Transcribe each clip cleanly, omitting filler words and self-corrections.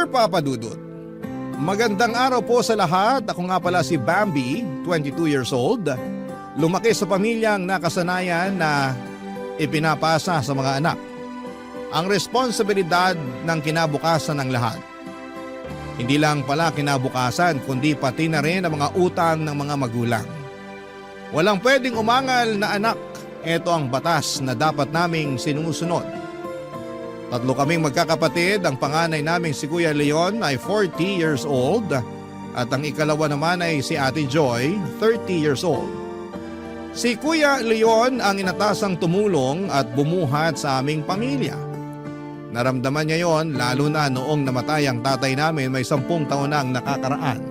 Dear Papa Dudut, magandang araw po sa lahat. Ako nga pala si Bambi, 22 years old. Lumaki sa pamilyang nakasanayan na ipinapasa sa mga anak ang responsibilidad ng kinabukasan ng lahat. Hindi lang pala kinabukasan kundi pati na rin ang mga utang ng mga magulang. Walang pwedeng umangal na anak. Ito ang batas na dapat naming sinusunod. Tatlo kaming magkakapatid. Ang panganay naming si Kuya Leon ay 40 years old at ang ikalawa naman ay si Ate Joy, 30 years old. Si Kuya Leon ang inatasang tumulong at bumuhat sa aming pamilya. Naramdaman niya yon lalo na noong namatay ang tatay namin may 10 taon na ang nakakaraan.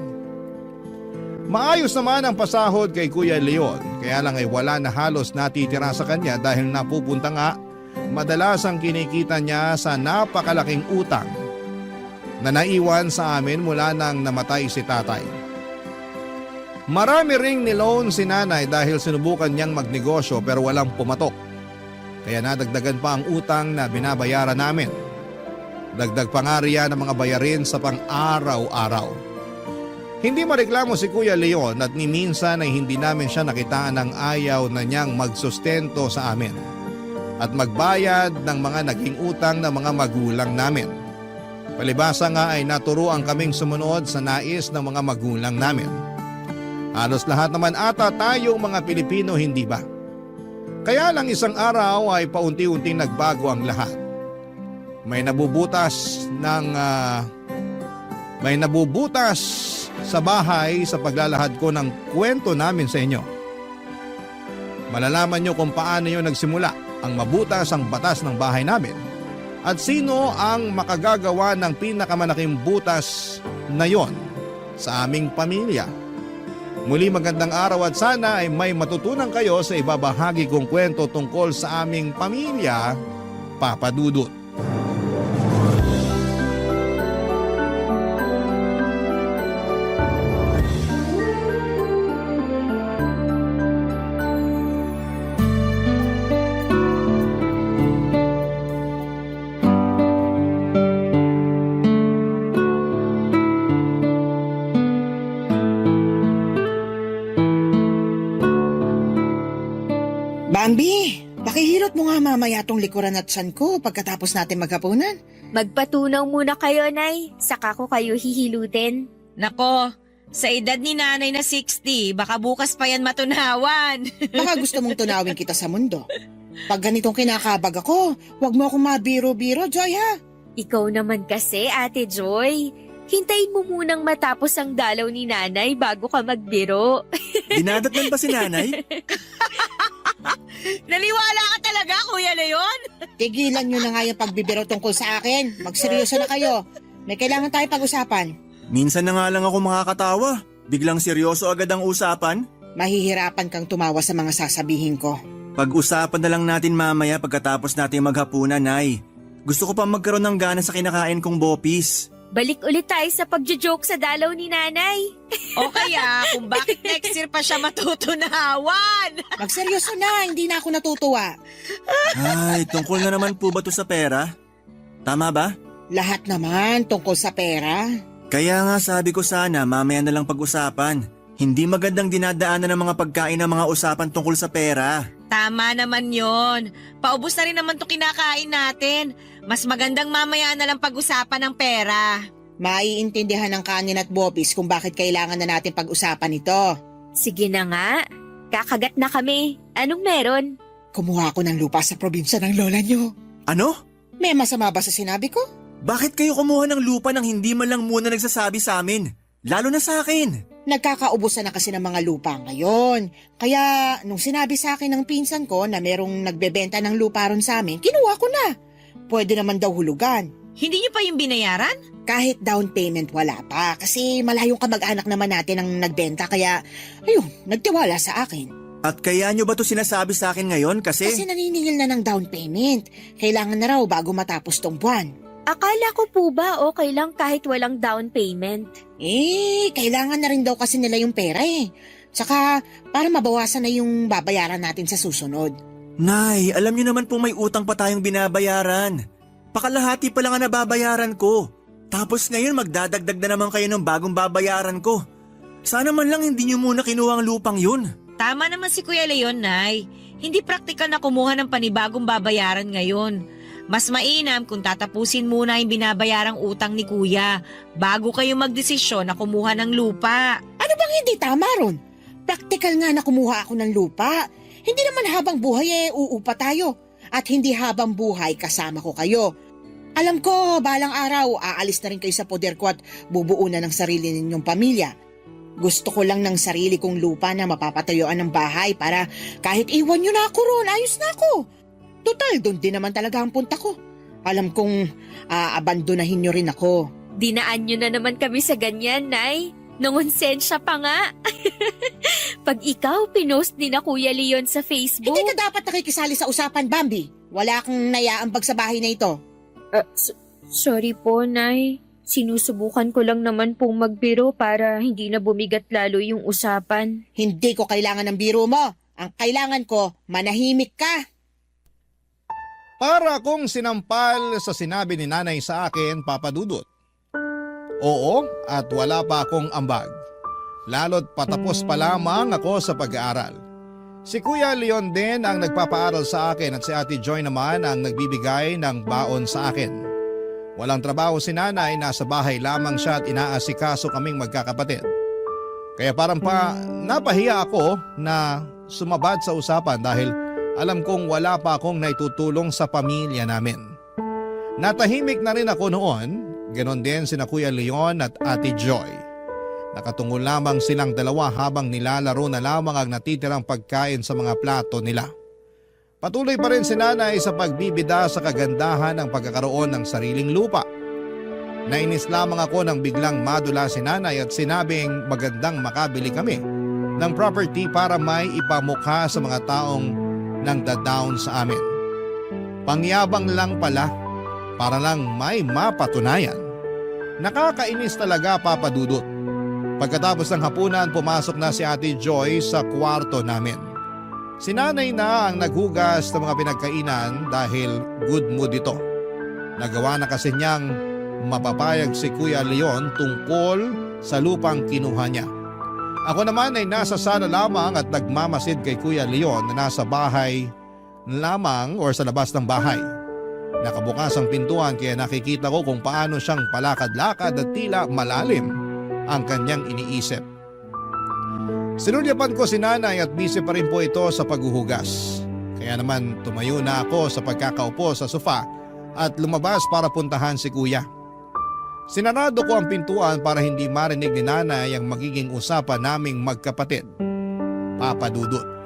Maayos naman ang pasahod kay Kuya Leon, kaya lang ay wala na halos natitira sa kanya dahil napupunta nga madalas ang kinikita niya sa napakalaking utang na naiwan sa amin mula nang namatay si tatay. Marami ring niloan si nanay dahil sinubukan niyang magnegosyo pero walang pumatok. Kaya nadagdagan pa ang utang na binabayaran namin. Dagdag pa nga riyan ang mga bayarin sa pang-araw-araw. Hindi mareklamo si Kuya Leon at ni minsan ay hindi namin siya nakitaan ng ayaw na niyang magsustento sa amin at magbayad ng mga naging utang ng mga magulang namin. Palibasa nga ay naturuan kaming sumunod sa nais ng mga magulang namin. Halos lahat naman ata tayong mga Pilipino, hindi ba? Kaya lang isang araw ay paunti-unting nagbago ang lahat. May nabubutas sa bahay sa paglalahad ko ng kwento namin sa inyo. Malalaman nyo kung paano yun nagsimula ang mabutas ang batas ng bahay namin at sino ang makagagawa ng pinakamalaking butas na yon sa aming pamilya. Muli magandang araw at sana ay may matutunan kayo sa ibabahagi kong kwento tungkol sa aming pamilya, Papa Dudut. Bambi, pakihilot mo nga mamaya tong likuran at tiyan ko pagkatapos natin maghapunan. Magpatunaw muna kayo, Nay. Saka ko kayo hihilutin. Nako, sa edad ni nanay na 60, baka bukas pa yan matunawan. Baka gusto mong tunawin kita sa mundo. Pag ganitong kinakabag ako, wag mo akong mabiro-biro, Joy ha? Ikaw naman kasi, Ate Joy. Hintayin mo munang matapos ang dalaw ni Nanay bago ka magbiro. Dinadatnan pa si nanay? Naliwala ka talaga, Kuya Leon? Tigilan nyo na nga yung pagbibiro tungkol sa akin. Magseryoso na kayo. May kailangan tayo pag-usapan. Minsan na nga lang ako makakatawa. Biglang seryoso agad ang usapan. Mahihirapan kang tumawa sa mga sasabihin ko. Pag-usapan na lang natin mamaya pagkatapos natin maghapunan, Nay. Gusto ko pa magkaroon ng gana sa kinakain kong bopis. Balik ulit tayo sa pagjo-joke sa dalaw ni Nanay. O kaya kung bakit next year pa siya matutunawan? Magseryoso na, hindi na ako natutuwa. Ay, tungkol na naman po ba to sa pera? Tama ba? Lahat naman tungkol sa pera. Kaya nga sabi ko sana mamaya na lang pag-usapan. Hindi magandang dinadaanan ng mga pagkain ng mga usapan tungkol sa pera. Tama naman yon. Paubos na rin naman to kinakain natin. Mas magandang mamaya na lang pag-usapan ng pera. Maiintindihan ng kanin at bopis kung bakit kailangan na natin pag-usapan ito. Sige na nga. Kakagat na kami. Anong meron? Kumuha ako ng lupa sa probinsya ng lola nyo. Ano? May masama ba sa sinabi ko? Bakit kayo kumuha ng lupa nang hindi man lang muna nagsasabi sa amin? Lalo na sa akin. Nagkakaubusan na kasi ng mga lupa ngayon. Kaya nung sinabi sa akin ng pinsan ko na merong nagbebenta ng lupa ron sa amin, kinuha ko na. Pwede naman daw hulugan. Hindi niyo pa yung binayaran? Kahit down payment wala pa kasi malayong kamag-anak naman natin ang nagbenta kaya ayun, nagtiwala sa akin. At kaya nyo ba to sinasabi sa akin ngayon Kasi kasi... naniningil na ng down payment. Kailangan na raw bago matapos tong buwan. Akala ko po ba okay lang kahit walang down payment? Kailangan na rin daw kasi nila yung pera eh. Tsaka para mabawasan na yung babayaran natin sa susunod. Nay, alam nyo naman po may utang pa tayong binabayaran. Pakalahati pa lang ang nababayaran ko. Tapos ngayon magdadagdag na naman kayo ng bagong babayaran ko. Sana man lang hindi niyo muna kinuha ang lupang yun. Tama naman si Kuya Leon, Nay. Hindi praktikal na kumuha ng panibagong babayaran ngayon. Mas mainam kung tatapusin muna yung binabayarang utang ni Kuya bago kayo magdesisyon na kumuha ng lupa. Ano bang hindi tama ron? Praktikal nga na kumuha ako ng lupa. Hindi naman habang buhay uupa tayo. At hindi habang buhay kasama ko kayo. Alam ko, balang araw, aalis na rin kayo sa poder ko at bubuo na ng sarili ninyong pamilya. Gusto ko lang ng sarili kong lupa na mapapatayuan ng bahay para kahit iwan nyo na ako ron, ayos na ako. Total, doon din naman talaga ang punta ko. Alam kong abandonahin nyo rin ako. Dinaan nyo na naman kami sa ganyan, Nay. Nungonsensya pa nga. Pag ikaw pinost ni na Kuya Leon sa Facebook. Hindi ka dapat nakikisali sa usapan, Bambi. Wala kang naiaambag sa bahay na ito. Sorry po, Nay. Sinusubukan ko lang naman pong magbiro para hindi na bumigat lalo yung usapan. Hindi ko kailangan ng biro mo. Ang kailangan ko, manahimik ka. Para akong sinampal sa sinabi ni nanay sa akin, Papa Dudut. Oo, at wala pa akong ambag. Lalo't patapos pa lamang ako sa pag-aaral. Si Kuya Leon din ang nagpapaaral sa akin at si Ate Joy naman ang nagbibigay ng baon sa akin. Walang trabaho si nanay, nasa bahay lamang siya at inaasikaso kaming magkakapatid. Kaya parang napahiya ako na sumabad sa usapan dahil alam kong wala pa akong naitutulong sa pamilya namin. Natahimik na rin ako noon, ganon din sina Kuya Leon at Ate Joy. Nakatungo lamang silang dalawa habang nilalaro na lamang ang natitirang pagkain sa mga plato nila. Patuloy pa rin si nanay sa pagbibida sa kagandahan ng pagkakaroon ng sariling lupa. Nainis lamang ako nang biglang madula si nanay at sinabing magandang makabili kami ng property para may ipamukha sa mga taong nang da-down sa amin. Pangyabang lang pala, para lang may mapatunayan. Nakakainis talaga, Papa Dudut. Pagkatapos ng hapunan, pumasok na si Ate Joy sa kwarto namin. Si nanay na ang naghugas ng mga pinagkainan dahil good mood ito. Nagawa na kasi niyang mapapayag si Kuya Leon tungkol sa lupang kinuha niya. Ako naman ay nasa sala lamang at nagmamasid kay Kuya Leon na nasa bahay lamang or sa labas ng bahay. Nakabukas ang pintuan kaya nakikita ko kung paano siyang palakad-lakad at tila malalim ang kanyang iniisip. Sinulyapan ko si nanay at busy pa rin po ito sa paghuhugas. Kaya naman tumayo na ako sa pagkakaupo sa sofa at lumabas para puntahan si kuya. Sinarado ko ang pintuan para hindi marinig ni nanay ang magiging usapan naming magkapatid. Papa Dudut.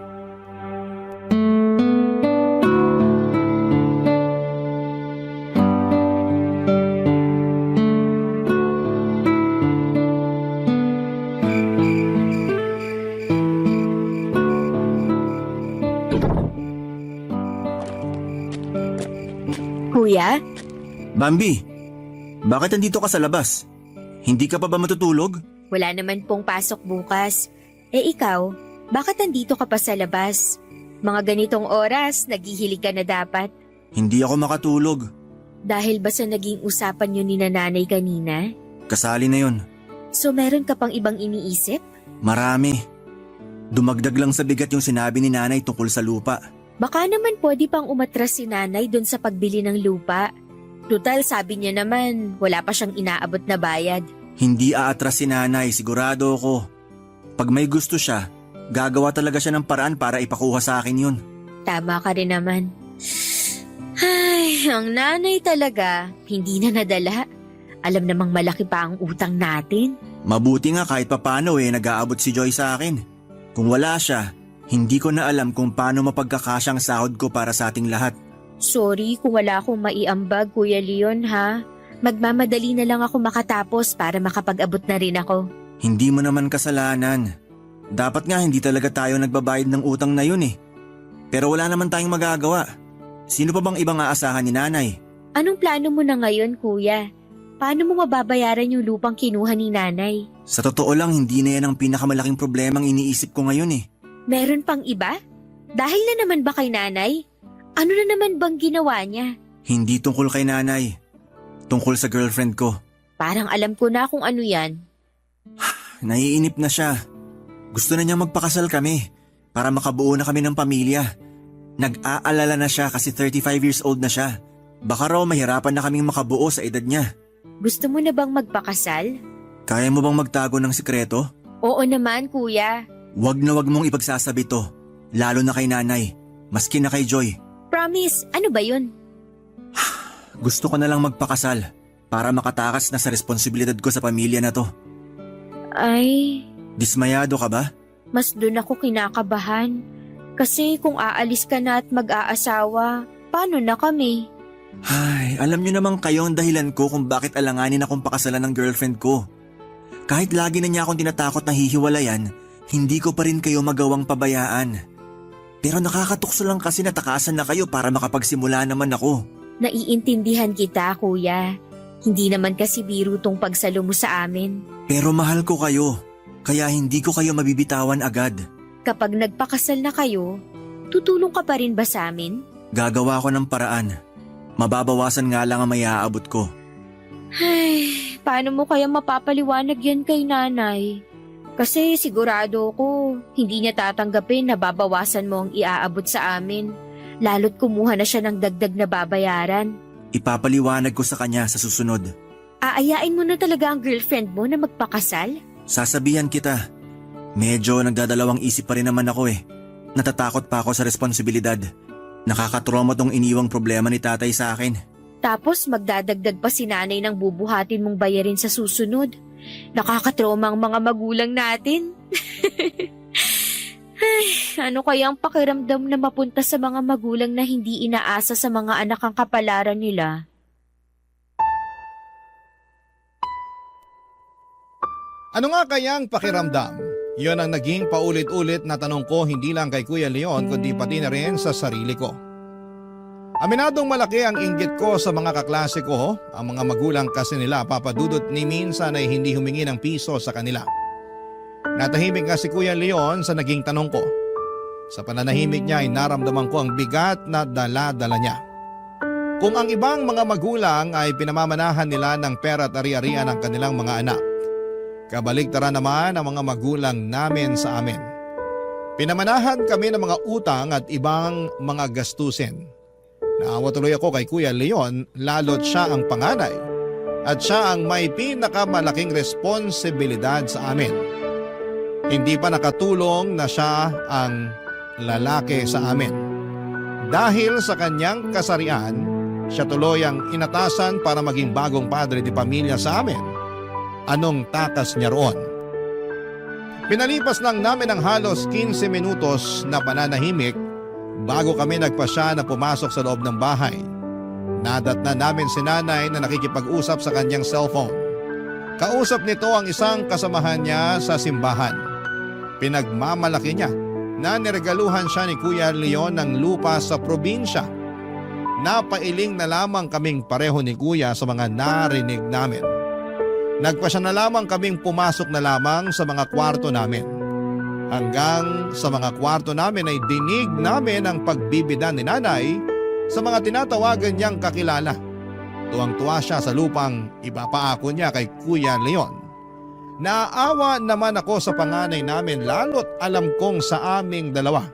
Kuya? Bambi, bakit nandito ka sa labas? Hindi ka pa ba matutulog? Wala naman pong pasok bukas. Ikaw, bakit nandito ka pa sa labas? Mga ganitong oras, naghihilig ka na dapat. Hindi ako makatulog. Dahil ba sa naging usapan yun ni nanay kanina? Kasali na yun. So meron ka pang ibang iniisip? Marami. Dumagdag lang sa bigat yung sinabi ni nanay tungkol sa lupa. Baka naman pwede pang umatras si nanay doon sa pagbili ng lupa. Total, sabi niya naman, wala pa siyang inaabot na bayad. Hindi aatras si nanay, sigurado ako. Pag may gusto siya, gagawa talaga siya ng paraan para ipakuha sa akin yun. Tama ka rin naman. Ay, ang nanay talaga, hindi na nadala. Alam namang malaki pa ang utang natin. Mabuti nga kahit papano nag-aabot si Joy sa akin. Kung wala siya, hindi ko na alam kung paano mapagkakasyang sahod ko para sa ating lahat. Sorry kung wala akong maiambag, Kuya Leon, ha? Magmamadali na lang ako makatapos para makapag-abot na rin ako. Hindi mo naman kasalanan. Dapat nga hindi talaga tayo nagbabayad ng utang na yun eh. Pero wala naman tayong magagawa. Sino pa bang ibang aasahan ni nanay? Anong plano mo na ngayon, Kuya? Paano mo mababayaran yung lupang kinuha ni nanay? Sa totoo lang, hindi na yan ang pinakamalaking problemang iniisip ko ngayon eh. Meron pang iba? Dahil na naman ba kay nanay? Ano na naman bang ginawa niya? Hindi tungkol kay nanay. Tungkol sa girlfriend ko. Parang alam ko na kung ano yan. Naiinip na siya. Gusto na niya magpakasal kami para makabuo na kami ng pamilya. Nag-aalala na siya kasi 35 years old na siya. Baka raw mahirapan na kaming makabuo sa edad niya. Gusto mo na bang magpakasal? Kaya mo bang magtago ng sikreto? Oo naman, kuya. Wag na wag mong ipagsasabi to. Lalo na kay nanay. Maski na kay Joy. Promise, ano ba yun? Gusto ko na lang magpakasal para makatakas na sa responsibilidad ko sa pamilya na to. Ay, Dismayado ka ba? mas doon ako kinakabahan. Kasi kung aalis ka na at mag-aasawa, paano na kami? Ay, alam niyo naman kayo ang dahilan ko kung bakit alanganin akong pakasalan ng girlfriend ko. Kahit lagi na niya akong tinatakot na hihiwalayan, hindi ko pa rin kayo magawang pabayaan. Pero nakakatukso lang kasi natakasan na kayo para makapagsimula naman ako. Naiintindihan kita, kuya. Hindi naman kasi biro tong pagsalo mo sa amin. Pero mahal ko kayo, kaya hindi ko kayo mabibitawan agad. Kapag nagpakasal na kayo, tutulong ka pa rin ba sa amin? Gagawa ko ng paraan. Mababawasan nga lang ang may aabot ko. Ay, paano mo kaya mapapaliwanag yan kay nanay? Kasi sigurado ko, hindi niya tatanggapin na babawasan mo ang iaabot sa amin. Lalo't kumuha na siya ng dagdag na babayaran. Ipapaliwanag ko sa kanya sa susunod. Aayain mo na talaga ang girlfriend mo na magpakasal? Sasabihan kita. Medyo nagdadalawang isip pa rin naman ako eh. Natatakot pa ako sa responsibilidad. Nakakatrauma tong iniwang problema ni tatay sa akin. Tapos magdadagdag pa si nanay ng bubuhatin mong bayarin sa susunod. Nakakatrauma ang mga magulang natin. Ay, ano kaya ang pakiramdam na mapunta sa mga magulang na hindi inaasa sa mga anak ang kapalaran nila? Ano nga kayang pakiramdam? Yon ang naging paulit-ulit na tanong ko hindi lang kay Kuya Leon kundi pati na rin sa sarili ko. Aminadong malaki ang inggit ko sa mga kaklase ko, ang mga magulang kasi nila papadudot ni minsan ay hindi humingi ng piso sa kanila. Natahimik nga si Kuya Leon sa naging tanong ko. Sa pananahimik niya ay naramdaman ko ang bigat na dala-dala niya. Kung ang ibang mga magulang ay pinamamanahan nila ng pera at ari-arian ng kanilang mga anak, kabaligtaran naman ang mga magulang namin sa amin. Pinamanahan kami ng mga utang at ibang mga gastusin. Naawa tuloy ako kay Kuya Leon lalo't siya ang panganay at siya ang may pinakamalaking responsibilidad sa amin. Hindi pa nakatulong na siya ang lalaki sa amin. Dahil sa kanyang kasarian, siya tuloy ang inatasan para maging bagong padre di pamilya sa amin. Anong takas niya roon? Pinalipas lang namin ang halos 15 minutos na pananahimik bago kami nagpasya na pumasok sa loob ng bahay. Nadatnan namin si nanay na nakikipag-usap sa kanyang cellphone. Kausap nito ang isang kasamahan niya sa simbahan. Pinagmamalaki niya na niregaluhan siya ni Kuya Leon ng lupa sa probinsya. Napailing na lamang kaming pareho ni Kuya sa mga narinig namin. Nagpasya na lamang kaming pumasok na lamang sa mga kwarto namin. Hanggang sa mga kwarto namin ay dinig namin ang pagbibida ni nanay sa mga tinatawagan niyang kakilala. Tuwang-tuwa siya sa lupang ipapaako niya kay Kuya Leon. Naaawa naman ako sa panganay namin lalo't alam kong sa aming dalawa.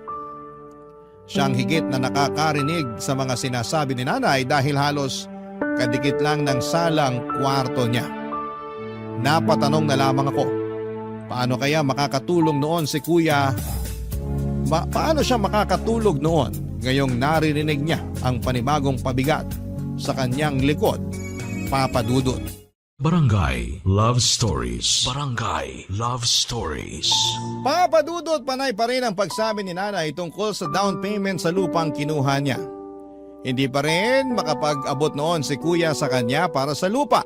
Siyang higit na nakakarinig sa mga sinasabi ni nanay dahil halos kadikit lang ng salang kwarto niya. Napatanong na lamang ako, paano kaya makakatulong noon si Kuya? Paano siya makakatulog noon ngayong naririnig niya ang panibagong pabigat sa kanyang likod, Papa Dudut? Barangay Love Stories. Barangay Love Stories. Papa Dudut, panay pa rin ang pagsabi ni nanay tungkol sa down payment sa lupang kinuha niya. Hindi pa rin makapag-abot noon si Kuya sa kanya para sa lupa.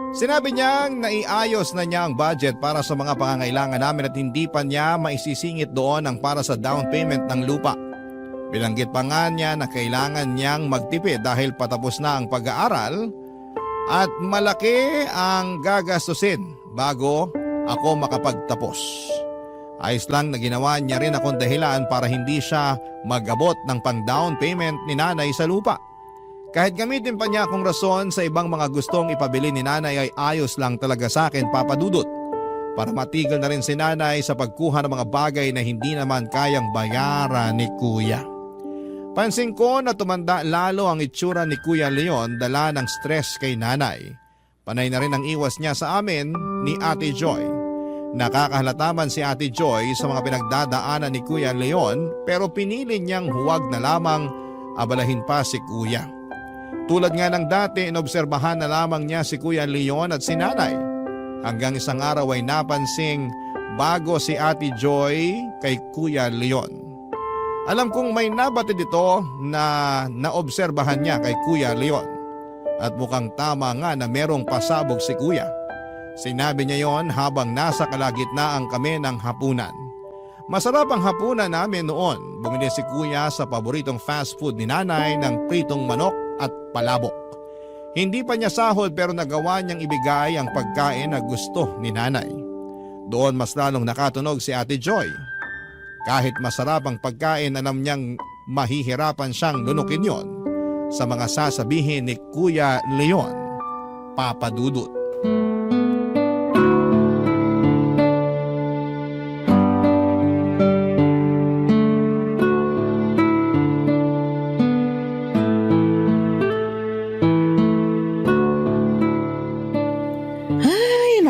Sinabi niyang naiayos na niya ang budget para sa mga pangangailangan namin at hindi pa niya maisisingit doon ang para sa down payment ng lupa. Bilanggit pa nga niya na kailangan niyang magtipid dahil patapos na ang pag-aaral at malaki ang gagastusin bago ako makapagtapos. Ayos lang na ginawa niya rin akong dahilan para hindi siya mag-abot ng pang-down payment ni nanay sa lupa. Kahit gamitin pa niya akong rason sa ibang mga gustong ipabili ni nanay ay ayos lang talaga sa akin, Papa Dudut. Para matigil na rin si nanay sa pagkuha ng mga bagay na hindi naman kayang bayaran ni kuya. Pansin ko na tumanda lalo ang itsura ni Kuya Leon dala ng stress kay nanay. Panay na rin ang iwas niya sa amin ni Ate Joy. Nakakahalata man si Ate Joy sa mga pinagdadaanan ni Kuya Leon pero pinili niyang huwag na lamang abalahin pa si kuya. Tulad nga ng dati, inobserbahan na lamang niya si Kuya Leon at si nanay. Hanggang isang araw ay napansing bago si Ate Joy kay Kuya Leon. Alam kong may nabatid ito na naobserbahan niya kay Kuya Leon. At mukhang tama nga na merong pasabog si kuya. Sinabi niya yon habang nasa kalagitnaan kami ng hapunan. Masarap ang hapunan namin noon. Bumili si kuya sa paboritong fast food ni nanay ng pritong manok at palabok. Hindi pa niya sahod pero nagawa niyang ibigay ang pagkain na gusto ni nanay. Doon mas lalong nakatunog si Ate Joy. Kahit masarap ang pagkain, alam niyang mahihirapan siyang lunukin yon sa mga sasabihin ni Kuya Leon, Papa Dudut.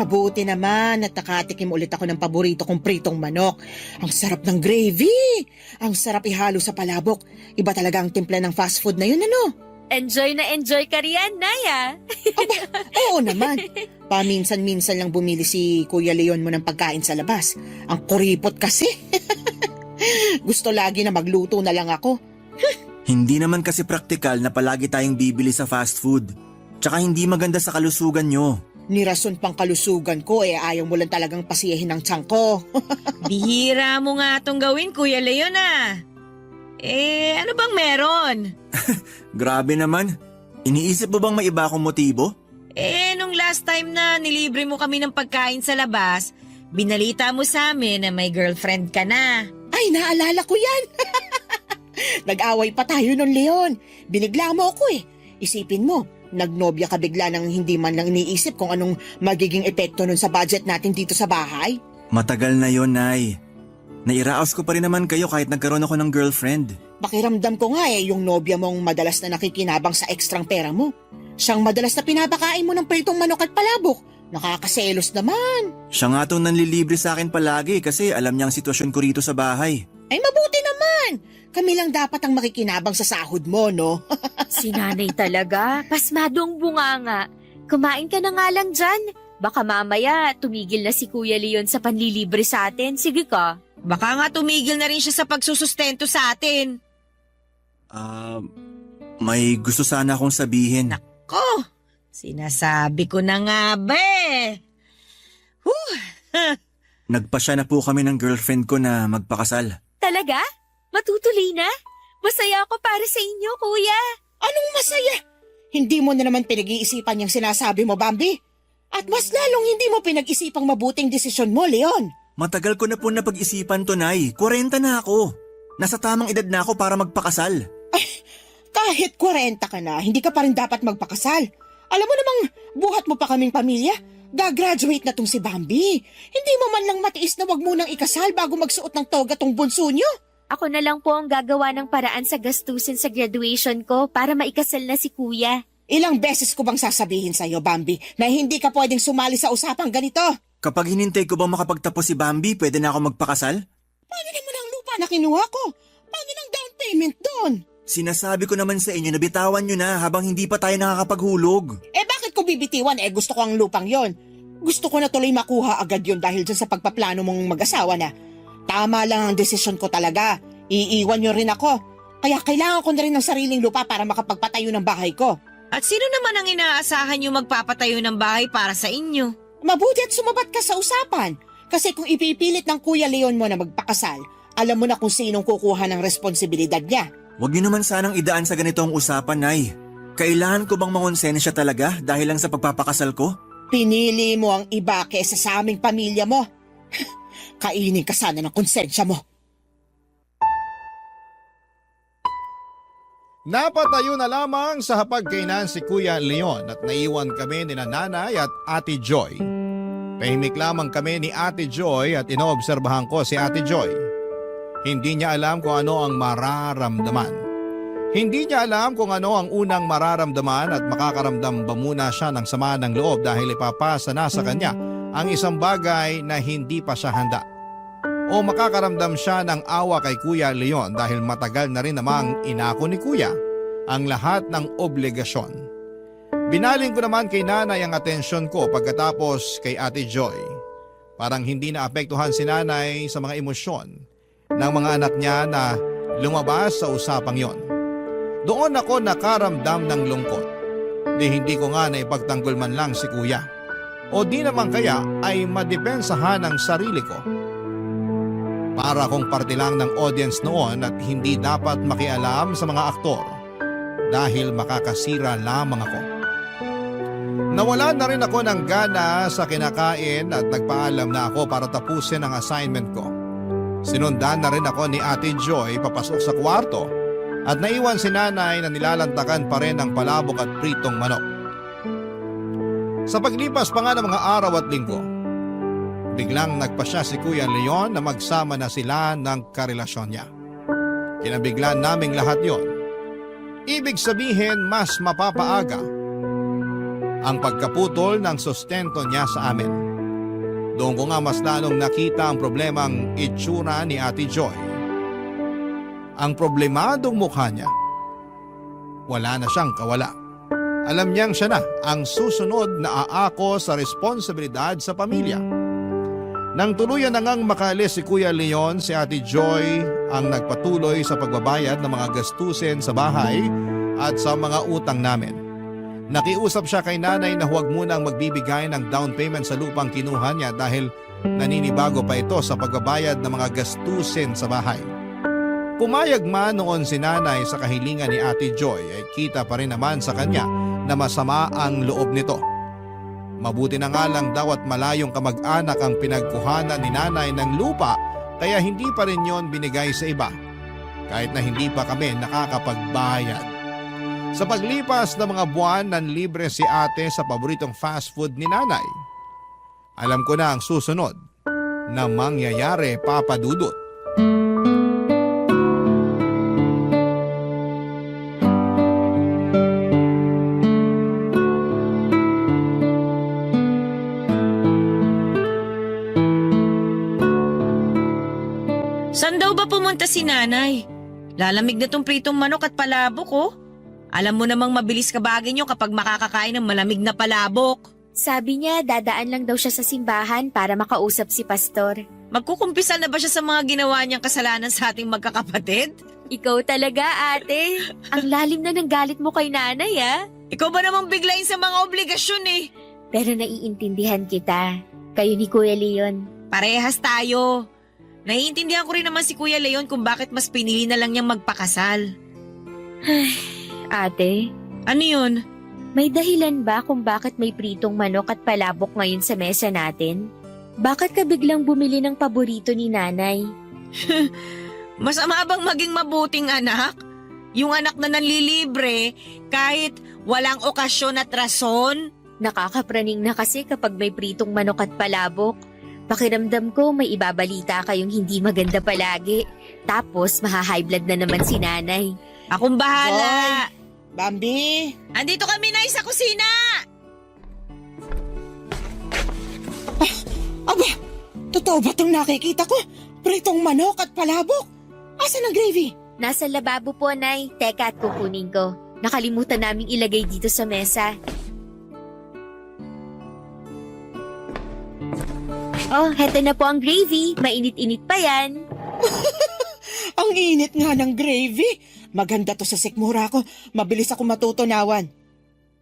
Mabuti naman at nakatikim ulit ako ng paborito kong pritong manok. Ang sarap ng gravy. Ang sarap ihalo sa palabok. Iba talaga ang timpla ng fast food na yun, ano? Enjoy na enjoy ka riyan, Naya. Oo naman. Paminsan-minsan lang bumili si Kuya Leon mo ng pagkain sa labas. Ang kuripot kasi. Gusto lagi na magluto na lang ako. Hindi naman kasi praktikal na palagi tayong bibili sa fast food. Tsaka hindi maganda sa kalusugan nyo. Nirason pang kalusugan ko ayaw mo lang talagang pasiyahin ng tiyan ko. Bihira mo nga itong gawin, Kuya Leon ano bang meron? Grabe naman. Iniisip mo bang may iba akong motibo? Nung last time na nilibre mo kami ng pagkain sa labas, binalita mo sa amin na may girlfriend ka na. Ay, naalala ko yan. Nag-away pa tayo nun, Leon. Binigla mo ako Isipin mo, nagnobya ka bigla nang hindi man lang iniisip kung anong magiging epekto nun sa budget natin dito sa bahay. Matagal na yon, Nay. Nairaos ko pa rin naman kayo kahit nagkaroon ako ng girlfriend. Pakiramdam ko nga yung nobya mong madalas na nakikinabang sa ekstrang pera mo. Siyang madalas na pinapakain mo ng pritong manok at palabok. Nakakaselos naman. Siya nga itong nanlilibre sa akin palagi kasi alam niya ang sitwasyon ko rito sa bahay. Ay mabuti naman. Kami lang dapat ang makikinabang sa sahod mo, no? Si nanay talaga, pasmadong bunganga. Kumain ka na nga lang dyan. Baka mamaya tumigil na si Kuya Leon sa panlilibre sa atin. Sige ka. Baka nga tumigil na rin siya sa pagsusustento sa atin. May gusto sana akong sabihin. Ko, sinasabi ko na nga ba Nagpasya na po kami ng girlfriend ko na magpakasal. Talaga? Matutuloy na? Masaya ako para sa inyo, Kuya. Anong masaya? Hindi mo na naman pinag-iisipan yung sinasabi mo, Bambi. At mas lalong hindi mo pinag-isipang mabuting desisyon mo, Leon. Matagal ko na po napag-isipan to, Nay. 40 na ako. Nasa tamang edad na ako para magpakasal. Kahit 40 ka na, hindi ka pa rin dapat magpakasal. Alam mo namang buhat mo pa kaming pamilya. Gagraduate na tong si Bambi. Hindi mo man lang matiis na wag munang ikasal bago magsuot ng toga tong bunso nyo. Ako na lang po ang gagawa ng paraan sa gastusin sa graduation ko para maikasal na si Kuya. Ilang beses ko bang sasabihin sa'yo, Bambi, na hindi ka pwedeng sumali sa usapang ganito? Kapag hinintay ko bang makapagtapos si Bambi, pwede na ako magpakasal? Paano naman ang lupa na kinuha ko? Paano ng down payment doon? Sinasabi ko naman sa inyo na bitawan nyo na habang hindi pa tayo nakakapaghulog. Bakit ko bibitiwan? Gusto ko ang lupang yon. Gusto ko na tuloy makuha agad yon dahil dyan sa pagpaplano mong mag-asawa na. Tama lang ang desisyon ko talaga. Iiwan nyo rin ako. Kaya kailangan ko na rin ng sariling lupa para makapagpatayo ng bahay ko. At sino naman ang inaasahan yung magpapatayo ng bahay para sa inyo? Mabuti at sumabat ka sa usapan. Kasi kung ipipilit ng Kuya Leon mo na magpakasal, alam mo na kung sinong kukuha ng responsibilidad niya. Huwag niyo naman sanang idaan sa ganitong usapan, Nay. Kailangan ko bang mangonsensya talaga dahil lang sa pagpapakasal ko? Pinili mo ang iba kesa sa aming pamilya mo. Kainin ka sana ng konsensya mo. Napatayo na lamang sa hapagkainan si Kuya Leon at naiwan kami ni Nanay at Ate Joy. Tahimik lamang kami ni Ate Joy at inoobserbahan ko si Ate Joy. Hindi niya alam kung ano ang mararamdaman. Hindi niya alam kung ano ang unang mararamdaman at makakaramdam ba muna siya ng sama ng loob dahil ipapasa na sa kanya ang isang bagay na hindi pa siya handa. O makakaramdam siya ng awa kay Kuya Leon dahil matagal na rin namang inako ni Kuya ang lahat ng obligasyon. Binaling ko naman kay Nanay ang atensyon ko pagkatapos kay Ate Joy. Parang hindi naapektuhan si Nanay sa mga emosyon ng mga anak niya na lumabas sa usapang yon. Doon ako nakaramdam ng lungkot. Hindi ko nga naipagtanggol man lang si Kuya. O di naman kaya ay madepensahan ang sarili ko. Para akong parte lang ng audience noon at hindi dapat makialam sa mga aktor dahil makakasira lamang ako. Nawala na rin ako ng gana sa kinakain at nagpaalam na ako para tapusin ang assignment ko. Sinundan na rin ako ni Ate Joy papasok sa kwarto at naiwan si Nanay na nilalantakan pa rin ang palabok at pritong manok. Sa paglipas pa nga ng mga araw at linggo, biglang nagpasya si Kuya Leon na magsama na sila ng karelasyon niya. Kinabiglan naming lahat yon. Ibig sabihin mas mapapaaga ang pagkaputol ng sustento niya sa amin. Doon ko nga mas lalong nakita ang problemang itsura ni Ate Joy. Ang problemadong mukha niya, wala na siyang kawala. Alam niyang siya na ang susunod na aako sa responsibilidad sa pamilya. Nang tuluyan na ngang makaalis si Kuya Leon, si Ate Joy ang nagpatuloy sa pagbabayad ng mga gastusin sa bahay at sa mga utang namin. Nakiusap siya kay Nanay na huwag munang magbibigay ng down payment sa lupang kinuha niya dahil naninibago pa ito sa pagbabayad ng mga gastusin sa bahay. Pumayag man noon si Nanay sa kahilingan ni Ate Joy ay kita pa rin naman sa kanya na masama ang loob nito. Mabuti na nga lang daw at malayong kamag-anak ang pinagkuhanan ni Nanay ng lupa kaya hindi pa rin yon binigay sa iba kahit na hindi pa kami nakakapagbayad. Sa paglipas ng mga buwan nanlibre si Ate sa paboritong fast food ni Nanay. Alam ko na ang susunod na mangyayari, Papa Dudut. Saan daw ba pumunta si Nanay? Lalamig na tong pritong manok at palabok oh. Alam mo namang mabilis kabagin nyo kapag makakakain ng malamig na palabok. Sabi niya dadaan lang daw siya sa simbahan para makausap si pastor. Magkukumpisa na ba siya sa mga ginawa niyang kasalanan sa ating magkakapatid? Ikaw talaga, ate. Ang lalim na ng galit mo kay Nanay, ah. Ikaw ba namang biglayin sa mga obligasyon eh? Pero naiintindihan kita. Kayo ni Kuya Leon. Parehas tayo. Naiintindihan ko rin naman si Kuya Leon kung bakit mas pinili na lang niyang magpakasal. Ate, Ano yun? may dahilan ba kung bakit may pritong manok at palabok ngayon sa mesa natin? Bakit ka biglang bumili ng paborito ni Nanay? Masama bang maging mabuting anak? Yung anak na nanlilibre kahit walang okasyon at rason? Nakakapraning na kasi kapag may pritong manok at palabok. Pakiramdam ko may ibabalita kayong hindi maganda palagi. Tapos maha-high blood na naman si Nanay. Akong bahala. Bambi! Andito kami na sa kusina. Aba, totoo ba itong nakikita ko? Pritong manok at palabok? Asan ang gravy? Nasa lababo po, Nay. Teka at kukunin ko. Nakalimutan naming ilagay dito sa mesa. Oh, heto na po ang gravy. Mainit-init pa yan. Ang init nga ng gravy. Maganda to sa sikmura ko. Mabilis ako matutunawan.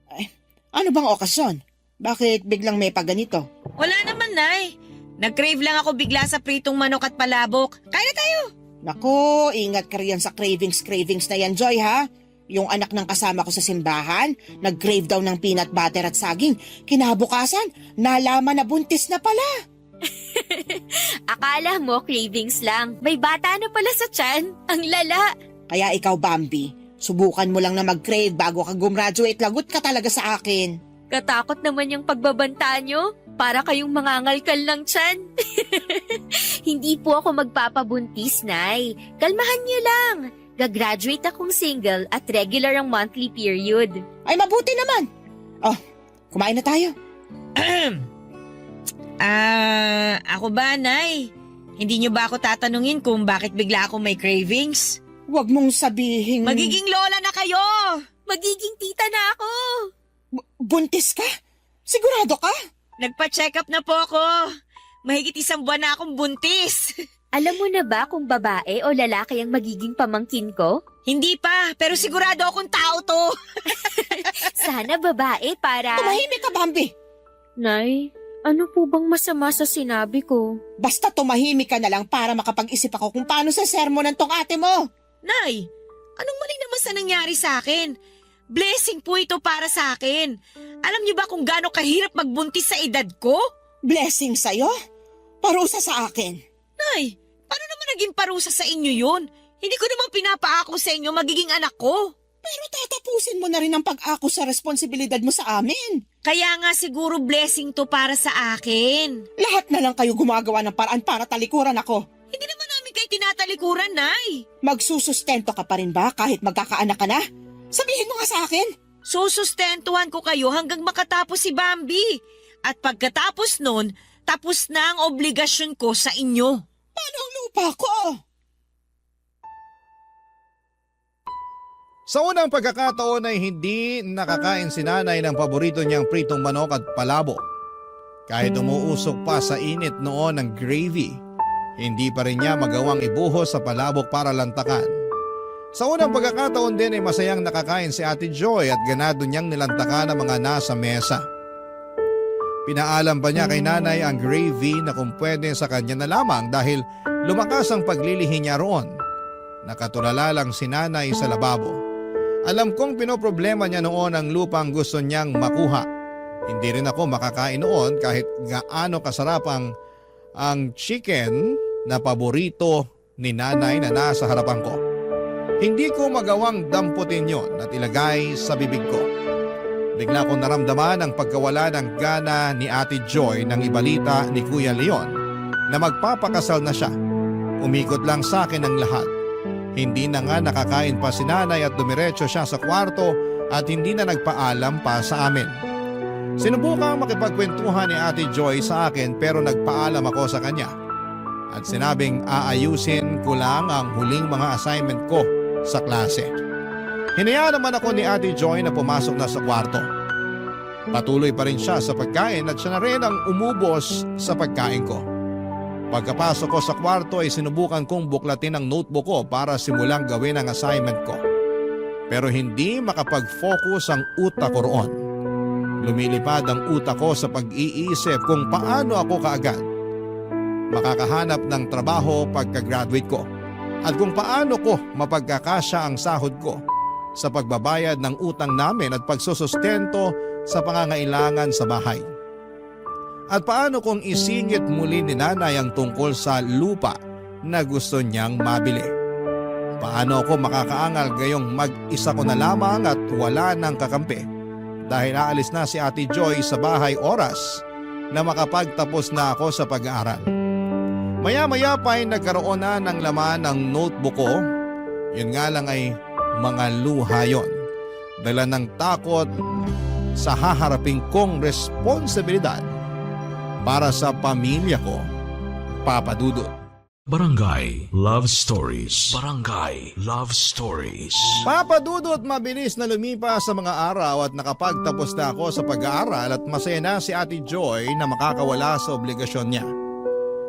Ay, ano bang okasyon? Bakit biglang may paganito? Wala naman, Nay. Nag-crave lang ako bigla sa pritong manok at palabok. Kaya na tayo. Naku, ingat ka riyan sa cravings na yan, Joy, ha? Yung anak ng kasama ko sa simbahan, nag-crave daw ng peanut butter at saging. Kinabukasan, nalaman na buntis na pala. Akala mo cravings lang. May bata na pala sa tiyan. Ang lala. Kaya ikaw, Bambi, Subukan mo lang na mag-crave bago ka gumraduate. Lagot ka talaga sa akin. Katakot naman yung pagbabanta nyo. Para kayong mangangalkal ng tiyan. Hindi po ako magpapabuntis, Nay. Kalmahan niyo lang. Gagraduate akong single at regular ang monthly period. Ay, mabuti naman. Oh, kumain na tayo. Ako ba, Nay? Hindi niyo ba ako tatanungin kung bakit bigla akong may cravings? Huwag mong sabihin... Magiging lola na kayo! Magiging tita na ako. Buntis ka? Sigurado ka? Nagpa-check up na po ako. Mahigit 1 buwan na akong buntis. Alam mo na ba kung babae o lalaki ang magiging pamangkin ko? Hindi pa, pero sigurado akong tao to. Sana babae para... Tumahimik ka, Bambi. Nay, ano po bang masama sa sinabi ko? Basta tumahimik ka na lang para makapag-isip ako kung paano sa sermonan tong ate mo. Nay, anong mali naman sa nangyari sa akin? Blessing po ito para sa akin. Alam niyo ba kung gaano kahirap magbuntis sa edad ko? Blessing sa'yo? Parusa sa akin. Nay, paano naman naging parusa sa inyo yun? Hindi ko naman pinapaako sa inyo magiging anak ko. Pero tatapusin mo na rin ang pag-ako sa responsibilidad mo sa amin. Kaya nga siguro blessing to para sa akin. Lahat na lang kayo gumagawa ng paraan para talikuran ako. Hindi naman namin kayo tinatalikuran, Nay. Magsusustento ka pa rin ba kahit magkakaanak ka na? Sabihin mo nga sa akin. Susustentuhan ko kayo hanggang makatapos si Bambi. At pagkatapos nun, tapos na ang obligasyon ko sa inyo. Paano ang lupa ko? Sa unang pagkakataon ay hindi nakakain si nanay ng paborito niyang pritong manok at palabo. Kahit umuusok pa sa init noon ng gravy, hindi pa rin niya magawang ibuhos sa palabok para lantakan. Sa unang pagkakataon din ay masayang nakakain si Ate Joy at ganado niyang nilantakan ang mga nasa mesa. Pinaalam pa niya kay nanay ang gravy na kung pwede sa kanya na lamang dahil lumakas ang paglilihi niya roon. Nakatulala lang si nanay sa lababo. Alam kong pinoproblema niya noon ang lupang gusto niyang makuha. Hindi rin ako makakain noon kahit gaano kasarap ang chicken na paborito ni nanay na nasa harapan ko. Hindi ko magawang damputin yon at ilagay sa bibig ko. Bigla kong naramdaman ang pagkawala ng gana ni Ate Joy nang ibalita ni Kuya Leon na magpapakasal na siya. Umikot lang sa akin ang lahat. Hindi na nga nakakain pa si nanay at dumiretso siya sa kwarto at hindi na nagpaalam pa sa amin. Sinubukang makipagkwentuhan ni Ate Joy sa akin pero nagpaalam ako sa kanya. At sinabing aayusin ko lang ang huling mga assignment ko sa klase. Hinayaan naman ako ni Ate Joy na pumasok na sa kwarto. Patuloy pa rin siya sa pagkain at siya na rin ang umubos sa pagkain ko. Pagkapasok ko sa kwarto ay sinubukan kong buklatin ang notebook ko para simulang gawin ang assignment ko. Pero hindi makapag-focus ang utak ko roon. Lumilipad ang utak ko sa pag-iisip kung paano ako kaagad makakahanap ng trabaho pagka-graduate ko at kung paano ko mapagkakasya ang sahod ko sa pagbabayad ng utang namin at pagsusustento sa pangangailangan sa bahay. At paano kung isingit muli ni nanay ang tungkol sa lupa na gusto niyang mabili? Paano ako makakaangal gayong mag-isa ko na lamang at wala ng kakampi dahil aalis na si Ate Joy sa bahay oras na makapagtapos na ako sa pag-aaral. Maya-maya pa ay nagkaroon na ng laman ng notebook ko. Yun nga lang ay mga luha yon. Dala ng takot sa haharapin kong responsibilidad para sa pamilya ko, Papa Dudut. Barangay Love Stories. Barangay Love Stories. Papa Dudut, mabilis na lumipas sa mga araw at nakapagtapos na ako sa pag-aaral at masaya na si Ate Joy na makakawala sa obligasyon niya.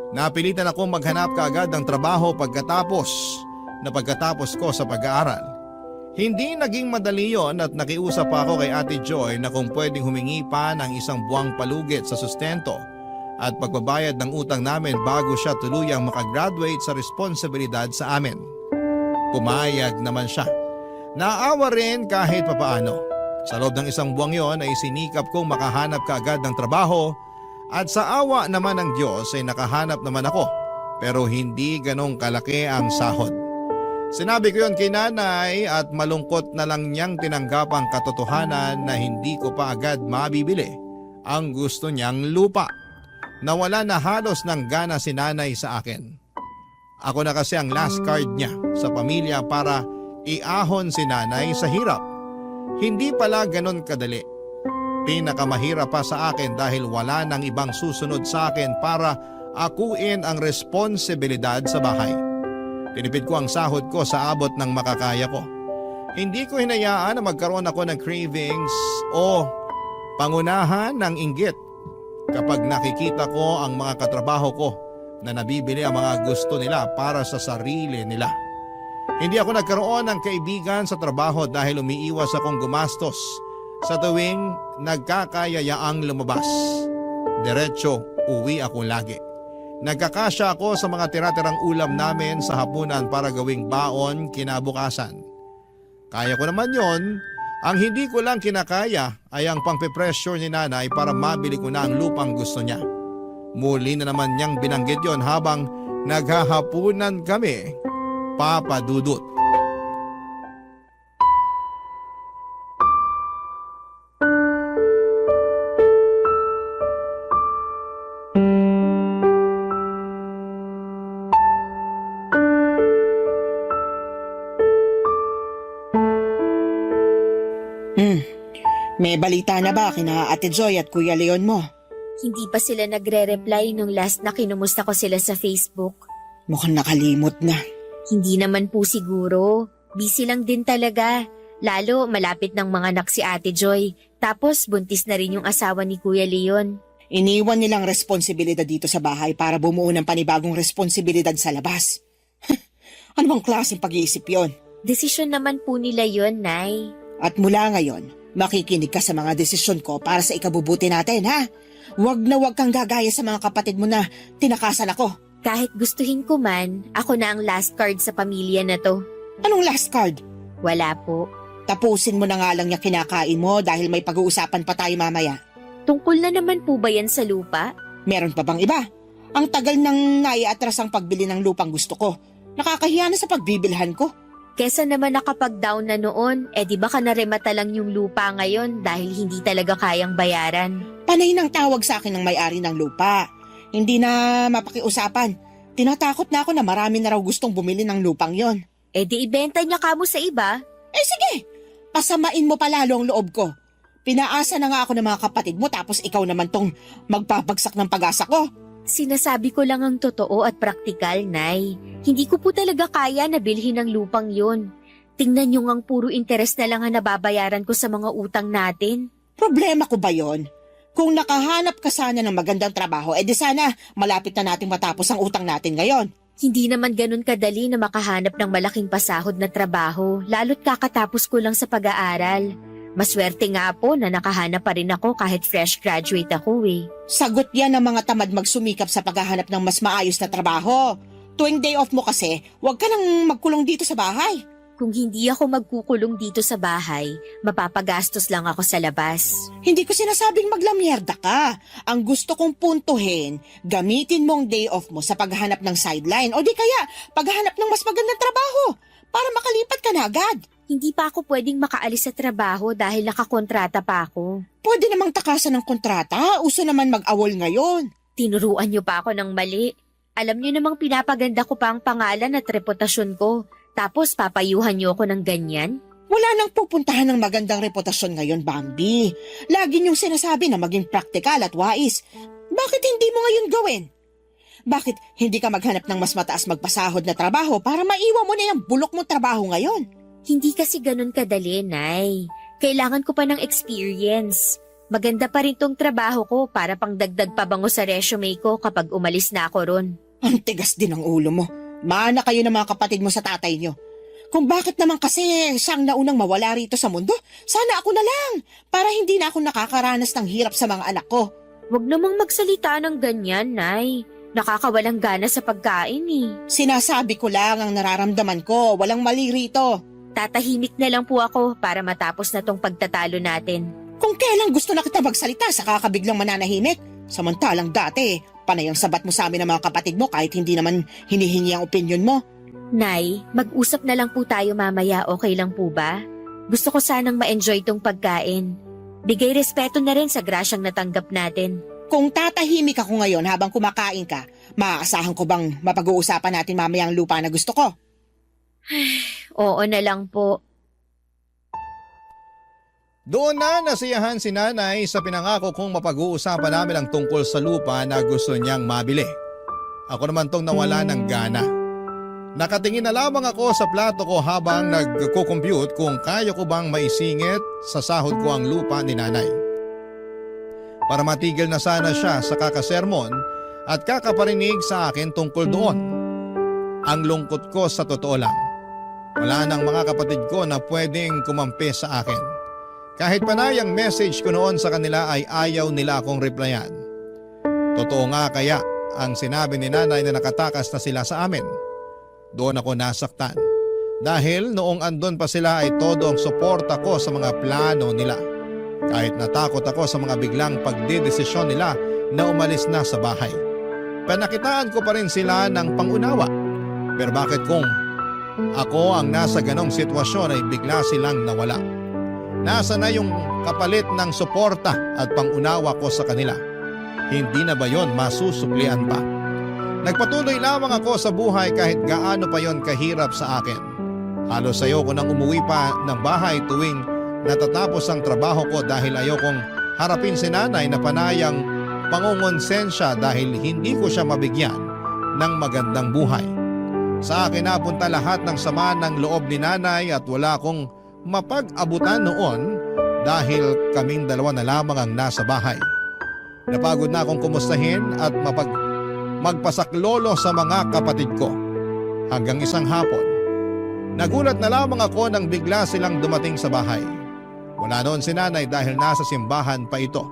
Napilitan akong maghanap kaagad ng trabaho pagkatapos ko sa pag-aaral. Hindi naging madali yon at nakiusap pa ako kay Ate Joy na kung pwedeng humingi pa ng 1 buwang palugit sa sustento at pagbabayad ng utang namin bago siya tuluyang makagraduate sa responsibilidad sa amin. Pumayag naman siya. Naawa rin kahit papaano. Sa loob ng 1 buwang yon ay sinikap kong makahanap kaagad ng trabaho at sa awa naman ng Diyos ay nakahanap naman ako pero hindi ganong kalaki ang sahod. Sinabi ko yon kay nanay at malungkot na lang niyang tinanggap ang katotohanan na hindi ko pa agad mabibili ang gusto niyang lupa. Nawala na halos ng gana si nanay sa akin. Ako na kasi ang last card niya sa pamilya para iahon si nanay sa hirap. Hindi pala ganon kadali. Pinakamahirap pa sa akin dahil wala nang ibang susunod sa akin para akuin ang responsibilidad sa bahay. Tinipid ko ang sahod ko sa abot ng makakaya ko. Hindi ko hinayaan na magkaroon ako ng cravings o pangunahan ng inggit kapag nakikita ko ang mga katrabaho ko na nabibili ang mga gusto nila para sa sarili nila. Hindi ako nagkaroon ng kaibigan sa trabaho dahil umiiwas akong gumastos sa tuwing nagkakayayaang lumabas. Diretso, uwi ako lagi. Nagkakasya ako sa mga tira-tirang ulam namin sa hapunan para gawing baon kinabukasan. Kaya ko naman yon. Ang hindi ko lang kinakaya ay ang pangpe-pressure ni nanay para mabili ko na ang lupang gusto niya. Muli na naman niyang binanggit yon habang naghahapunan kami, Papa Dudut. May balita na ba kina Ate Joy at Kuya Leon mo? Hindi pa sila nagre-reply nung last na kinumusta ko sila sa Facebook. Mukhang nakalimot na. Hindi naman po siguro. Busy lang din talaga. Lalo malapit ng mga anak si Ate Joy. Tapos buntis na rin yung asawa ni Kuya Leon. Iniwan nilang responsibilidad dito sa bahay para bumuo ng panibagong responsibilidad sa labas. Ano bang klaseng pag-iisip yon? Desisyon naman po nila yon, Nay. At mula ngayon, makikinig ka sa mga desisyon ko para sa ikabubuti natin, ha? Huwag na huwag kang gagaya sa mga kapatid mo na tinakasan ako. Kahit gustuhin ko man, ako na ang last card sa pamilya na to. Anong last card? Wala po. Tapusin mo na nga lang yung kinakain mo dahil may pag-uusapan pa tayo mamaya. Tungkol na naman po ba yan sa lupa? Meron pa bang iba? Ang tagal nang naiatras ang pagbili ng lupang gusto ko. Nakakahiya na sa pagbibilhan ko. Kesa naman nakapag-down na noon, di ba ka naremata lang yung lupa ngayon dahil hindi talaga kayang bayaran? Panay nang tawag sa akin ng may-ari ng lupa. Hindi na mapakiusapan. Tinatakot na ako na marami na raw gustong bumili ng lupang yon. Di ibenta niya kamo sa iba. Sige, pasamain mo palalo ang loob ko. Pinaasa na nga ako ng mga kapatid mo tapos ikaw naman tong magpapagsak ng pag-asa ko. Sinasabi ko lang ang totoo at praktikal, Nay. Hindi ko po talaga kaya na bilhin ang lupang yon. Tingnan nyo ngang puro interes na lang ang nababayaran ko sa mga utang natin. Problema ko ba yon? Kung nakahanap ka sana ng magandang trabaho, di sana malapit na nating matapos ang utang natin ngayon. Hindi naman ganun kadali na makahanap ng malaking pasahod na trabaho, lalo't kakatapos ko lang sa pag-aaral. Maswerte nga po na nakahanap pa rin ako kahit fresh graduate ako eh. Sagot yan ng mga tamad magsumikap sa paghahanap ng mas maayos na trabaho. Tuwing day off mo kasi, huwag ka nang magkulong dito sa bahay. Kung hindi ako magkukulong dito sa bahay, mapapagastos lang ako sa labas. Hindi ko sinasabing maglamyerda ka. Ang gusto kong puntuhin, gamitin mo ang day off mo sa paghahanap ng sideline o di kaya paghahanap ng mas magandang trabaho para makalipat ka na agad. Hindi pa ako pwedeng makaalis sa trabaho dahil nakakontrata pa ako. Pwede namang takasan ng kontrata, uso naman mag-awol ngayon. Tinuruan niyo pa ako ng mali. Alam niyo namang pinapaganda ko pa ang pangalan at reputasyon ko. Tapos papayuhan niyo ako ng ganyan? Wala nang pupuntahan ng magandang reputasyon ngayon, Bambi. Lagi niyong sinasabi na maging praktikal at wais. Bakit hindi mo ngayon gawin? Bakit hindi ka maghanap ng mas mataas magpasahod na trabaho para maiwan mo na yung bulok mong trabaho ngayon? Hindi kasi ganun kadali, Nay. Kailangan ko pa ng experience. Maganda pa rin tong trabaho ko para pang dagdag pabango sa resume ko kapag umalis na ako ron. Ang tigas din ang ulo mo. Mana kayo ng mga kapatid mo sa tatay niyo. Kung bakit naman kasi siyang naunang mawala rito sa mundo, sana ako na lang para hindi na ako nakakaranas ng hirap sa mga anak ko. Huwag namang magsalita ng ganyan, Nay. Nakakawalang gana sa pagkain eh. Sinasabi ko lang ang nararamdaman ko, walang mali rito. Tatahimik na lang po ako para matapos na tong pagtatalo natin. Kung kailan gusto na kita magsalita, saka ka biglang mananahimik. Samantalang dati, panay ang sabat mo sa amin ng mga kapatid mo kahit hindi naman hinihingi ang opinyon mo. Nay, mag-usap na lang po tayo mamaya, okay lang po ba? Gusto ko sanang ma-enjoy tong pagkain. Bigay respeto na rin sa grasyang natanggap natin. Kung tatahimik ako ngayon habang kumakain ka, maaasahan ko bang mapag-uusapan natin mamaya ang lupa na gusto ko? Oo na lang po. Doon na nasiyahan si nanay sa pinangako kong mapag-uusapan namin ang tungkol sa lupa na gusto niyang mabili. Ako naman tong nawala ng gana. Nakatingin na lamang ako sa plato ko habang nagko-compute kung kaya ko bang maisingit sa sahod ko ang lupa ni nanay. Para matigil na sana siya sa kakasermon at kakaparinig sa akin tungkol doon. Ang lungkot ko sa totoo lang. Wala nang mga kapatid ko na pwedeng kumampi sa akin. Kahit panay ang message ko noon sa kanila ay ayaw nila akong replyan. Totoo nga kaya ang sinabi ni nanay na nakatakas na sila sa amin. Doon ako nasaktan. Dahil noong andon pa sila ay todo ang suporta ko sa mga plano nila. Kahit natakot ako sa mga biglang pagdedesisyon nila na umalis na sa bahay. Panakitaan ko pa rin sila ng pangunawa. Pero bakit kung ako ang nasa ganong sitwasyon ay bigla silang nawala? Nasa na yung kapalit ng suporta at pangunawa ko sa kanila? Hindi na ba yon masusuklian pa? Nagpatuloy lamang ako sa buhay kahit gaano pa yon kahirap sa akin. Halos ayoko nang umuwi pa ng bahay tuwing natatapos ang trabaho ko dahil ayokong harapin si nanay na panayang pangongonsensya dahil hindi ko siya mabigyan ng magandang buhay. Sa akin napunta lahat ng sama ng loob ni nanay at wala akong mapag-abutan noon dahil kaming dalawa na lamang ang nasa bahay. Napagod na akong kumustahin at magpasaklolo sa mga kapatid ko. Hanggang isang hapon, nagulat na lamang ako nang bigla silang dumating sa bahay. Wala noon si nanay dahil nasa simbahan pa ito.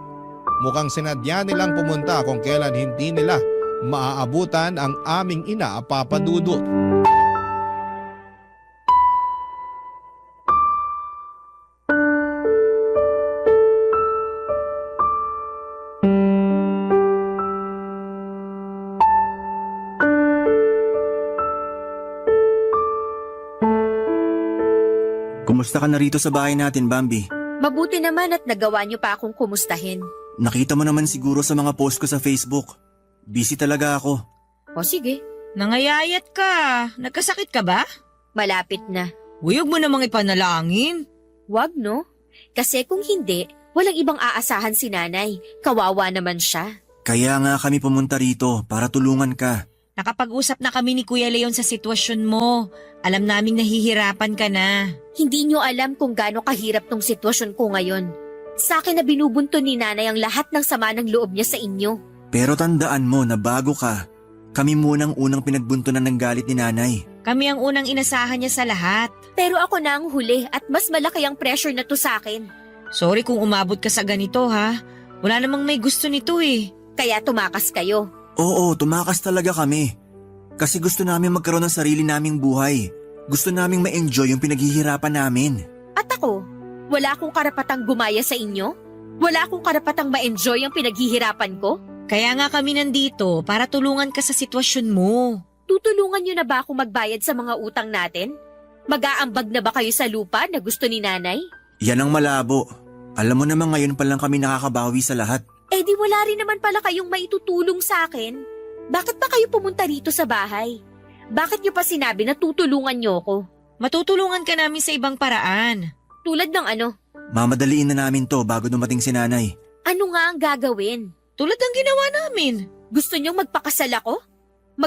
Mukhang sinadya nilang pumunta kung kailan hindi nila maaabutan ang aming ina, Papa Dudut. Kumusta ka na rito sa bahay natin, Bambi? Mabuti naman at nagawa niyo pa akong kumustahin. Nakita mo naman siguro sa mga post ko sa Facebook. Busy talaga ako. O sige, Nangayayat ka. Nagkasakit ka ba? malapit na. Huyog mo namang ipanalangin. Wag no? Kasi kung hindi, walang ibang aasahan si nanay. Kawawa naman siya. Kaya nga kami pumunta rito para tulungan ka. Nakapag-usap na kami ni Kuya Leon sa sitwasyon mo. Alam naming nahihirapan ka na. Hindi niyo alam kung gaano kahirap tong sitwasyon ko ngayon. Sa akin na binubunto ni nanay ang lahat ng sama ng loob niya sa inyo. Pero tandaan mo na bago ka, kami munang unang pinagbuntunan ng galit ni nanay. Kami ang unang inasahan niya sa lahat. Pero ako na ang huli at mas malaki ang pressure na to sa akin. Sorry kung umabot ka sa ganito ha. Wala namang may gusto nito eh. Kaya tumakas kayo. Oo, tumakas talaga kami. Kasi gusto namin magkaroon ng sarili naming buhay. Gusto naming ma-enjoy yung pinaghihirapan namin. At ako, wala akong karapatang gumaya sa inyo? Wala akong karapatang ma-enjoy ang pinaghihirapan ko? Kaya nga kami nandito para tulungan ka sa sitwasyon mo. Tutulungan niyo na ba akong magbayad sa mga utang natin? Mag-aambag na ba kayo sa lupa na gusto ni nanay? Yan ang malabo. Alam mo naman ngayon pa lang kami nakakabawi sa lahat. Eh di wala rin naman pala kayong maitutulong sa akin. Bakit pa kayo pumunta rito sa bahay? Bakit niyo pa sinabi na tutulungan niyo ko? Matutulungan ka namin sa ibang paraan. Tulad ng ano? Mamadaliin na namin to bago dumating si nanay. Ano nga ang gagawin? Tulad ng ginawa namin. Gusto niyong magpakasal ako?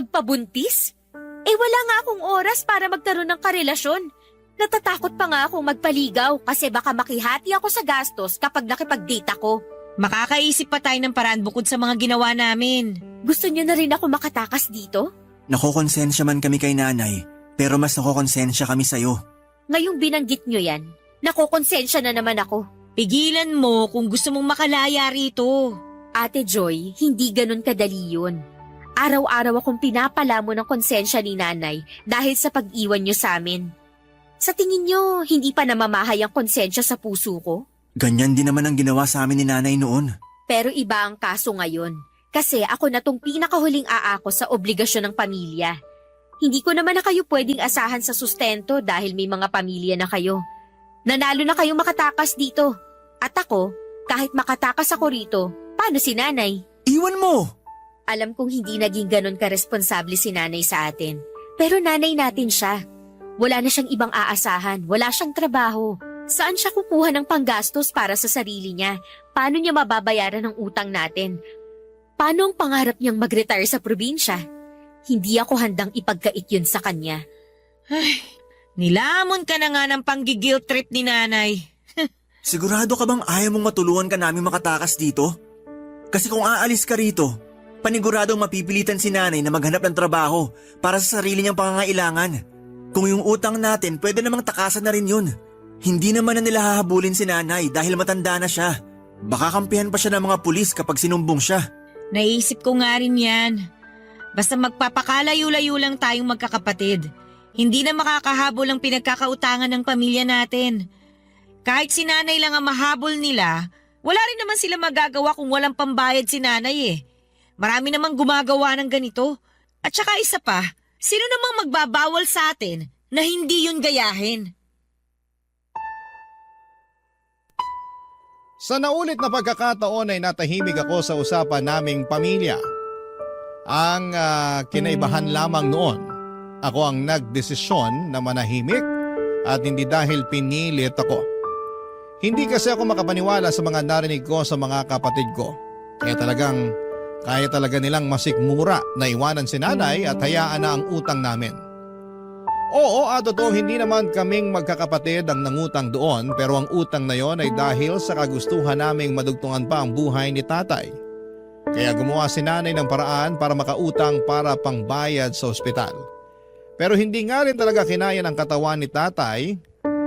Magpabuntis? Eh wala nga akong oras para magkaroon ng karelasyon. Natatakot pa nga akong magpaligaw kasi baka makihati ako sa gastos kapag nakipag-date ako. Makakaisip pa tayo ng paraan bukod sa mga ginawa namin. Gusto niyo na rin ako makatakas dito? Nakokonsensya man kami kay nanay, pero mas nakokonsensya kami sa'yo. Ngayong binanggit niyo yan, nakokonsensya na naman ako. Pigilan mo kung gusto mong makalaya rito. Ate Joy, hindi ganun kadali yun. Araw-araw akong pinapalamo ng konsensya ni nanay dahil sa pag-iwan niyo sa amin. Sa tingin niyo, hindi pa namamahay ang konsensya sa puso ko? Ganyan din naman ang ginawa sa amin ni nanay noon. Pero iba ang kaso ngayon. Kasi ako na tong pinakahuling aako sa obligasyon ng pamilya. Hindi ko naman na kayo pwedeng asahan sa sustento dahil may mga pamilya na kayo. Nanalo na kayo makatakas dito. At ako, kahit makatakas ako rito, paano si nanay? Iwan mo! Alam kong hindi naging ganon karesponsable si nanay sa atin. Pero nanay natin siya. Wala na siyang ibang aasahan, wala siyang trabaho. Saan siya kukuha ng panggastos para sa sarili niya? Paano niya mababayaran ang utang natin? Paano ang pangarap niyang mag-retire sa probinsya? Hindi ako handang ipagkait yun sa kanya. Nilamon ka na nga ng panggigil trip ni nanay. Sigurado ka bang ayaw mong matulungan ka namin makatakas dito? Kasi kung aalis ka rito, paniguradong mapipilitan si nanay na maghanap ng trabaho para sa sarili niyang pangangailangan. Kung yung utang natin, pwede namang takasan na rin yun. Hindi naman na nila hahabulin si nanay dahil matanda na siya. Baka kampihan pa siya ng mga pulis kapag sinumbong siya. Naisip ko nga rin yan. Basta magpapakalayo-layo lang tayong magkakapatid. Hindi na makakahabol ang pinagkakautangan ng pamilya natin. Kahit si nanay lang ang mahabol nila, wala rin naman sila magagawa kung walang pambayad si nanay eh. Marami namang gumagawa ng ganito. At saka isa pa, sino namang magbabawal sa atin na hindi yun gayahin? Sa naulit na pagkakataon ay natahimik ako sa usapan naming pamilya. Ang kinaibahan lamang noon, ako ang nagdesisyon na manahimik at hindi dahil pinilit ako. Hindi kasi ako makapaniwala sa mga narinig ko sa mga kapatid ko. Kaya talaga nilang masikmura na iwanan si nanay at hayaan na ang utang namin. Oo, totoo, hindi naman kaming magkakapatid ang nangutang doon, pero ang utang na yon ay dahil sa kagustuhan naming madugtungan pa ang buhay ni tatay. Kaya gumawa si nanay ng paraan para makautang para pangbayad sa ospital. Pero hindi nga rin talaga kinaya ng katawan ni tatay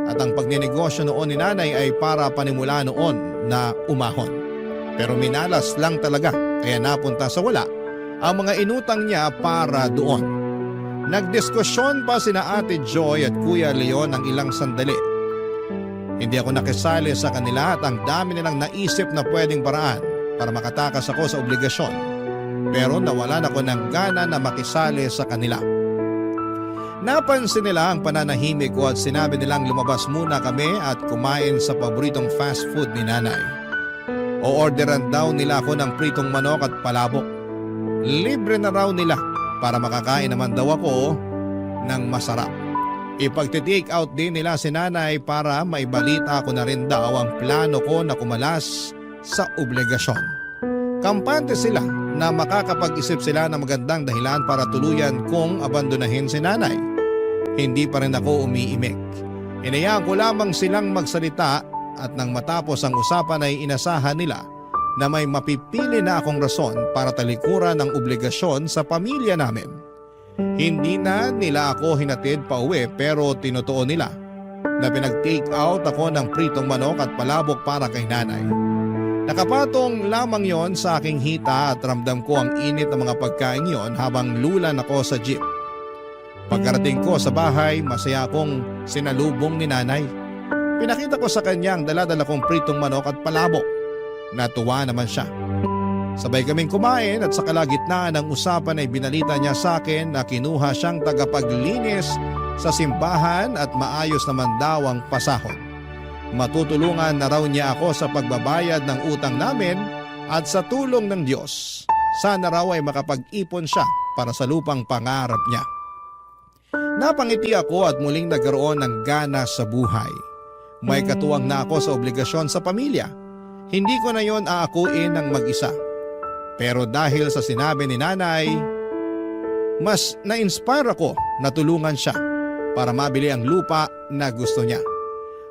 at ang pagninegosyo noon ni nanay ay para panimula noon na umahon. Pero minalas lang talaga kaya napunta sa wala ang mga inutang niya para doon. Nagdiskusyon pa sina Ate Joy at Kuya Leon ng ilang sandali. Hindi ako nakisali sa kanila at ang dami nilang naisip na pwedeng paraan para makatakas ako sa obligasyon. Pero nawalan ako ng gana na makisali sa kanila. Napansin nila ang pananahimik ko at sinabi nilang lumabas muna kami at kumain sa paboritong fast food ni nanay. O-orderan daw nila ako ng pritong manok at palabok. Libre na raw nila para makakain naman daw ako ng masarap. Ipagti-take out din nila si nanay para maibalita ko na rin daw ang plano ko na kumalas sa obligasyon. Kampante sila na makakapag-isip sila ng magandang dahilan para tuluyan kong abandonahin si nanay. Hindi pa rin ako umiimik. Inayaan ko lamang silang magsalita at nang matapos ang usapan ay inasahan nila na may mapipili na akong rason para talikuran ang obligasyon sa pamilya namin. Hindi na nila ako hinatid pa uwi pero tinutuon nila na pinag-take out ako ng pritong manok at palabok para kay nanay. Nakapatong lamang yon sa aking hita at ramdam ko ang init ng mga pagkain yon habang lulan ako sa jeep. Pagkarating ko sa bahay, masaya akong sinalubong ni nanay. Pinakita ko sa kanya ang dala-dala kong pritong manok at palabok. Natuwa naman siya. Sabay kaming kumain at sa kalagitnaan ng usapan ay binalita niya sa akin na kinuha siyang tagapaglinis sa simbahan at maayos naman daw ang pasahod. Matutulungan na raw niya ako sa pagbabayad ng utang namin at sa tulong ng Diyos. Sana raw ay makapag-ipon siya para sa lupang pangarap niya. Napangiti ako at muling nagkaroon ng gana sa buhay. May katuwang na ako sa obligasyon sa pamilya. Hindi ko na yon aakuin ng mag-isa. Pero dahil sa sinabi ni nanay, mas na-inspire ako na tulungan siya para mabili ang lupa na gusto niya.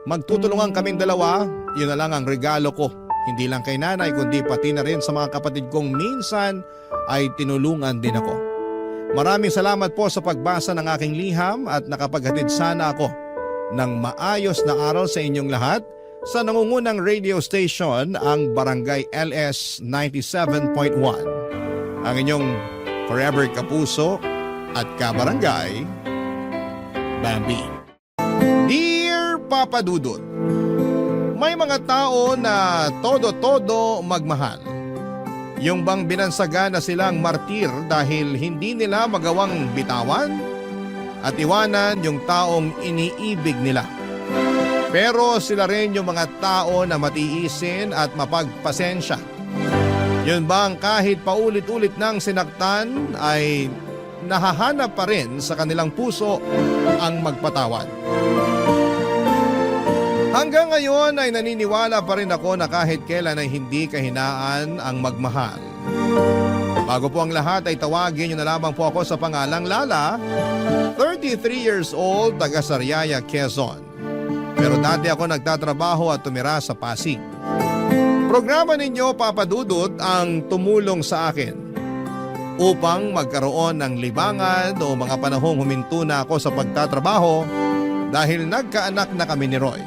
Magtutulungan kaming dalawa, yun na lang ang regalo ko. Hindi lang kay nanay kundi pati na rin sa mga kapatid kong minsan ay tinulungan din ako. Maraming salamat po sa pagbasa ng aking liham at nakapaghatid sana ako ng maayos na araw sa inyong lahat sa nangungunang radio station ang Barangay LS 97.1. Ang inyong forever kapuso at kabarangay, Bambi. Dear Papa Dudut, may mga tao na todo-todo magmahal. Yung bang binansaga na silang martir dahil hindi nila magawang bitawan at iwanan yung taong iniibig nila. Pero sila rin yung mga tao na matiisin at mapagpasensya. Yun bang kahit paulit-ulit nang sinaktan ay nahahanap pa rin sa kanilang puso ang magpatawad. Hanggang ngayon ay naniniwala pa rin ako na kahit kailan ay hindi kahinaan ang magmahal. Bago po ang lahat ay tawagin niyo na lamang po ako sa pangalang Lala, 33 years old, taga Sariaya, Quezon. Pero dati ako nagtatrabaho at tumira sa Pasig. Programa ninyo, Papa Dudut, ang tumulong sa akin upang magkaroon ng libangan o mga panahong huminto na ako sa pagtatrabaho dahil nagkaanak na kami ni Roy.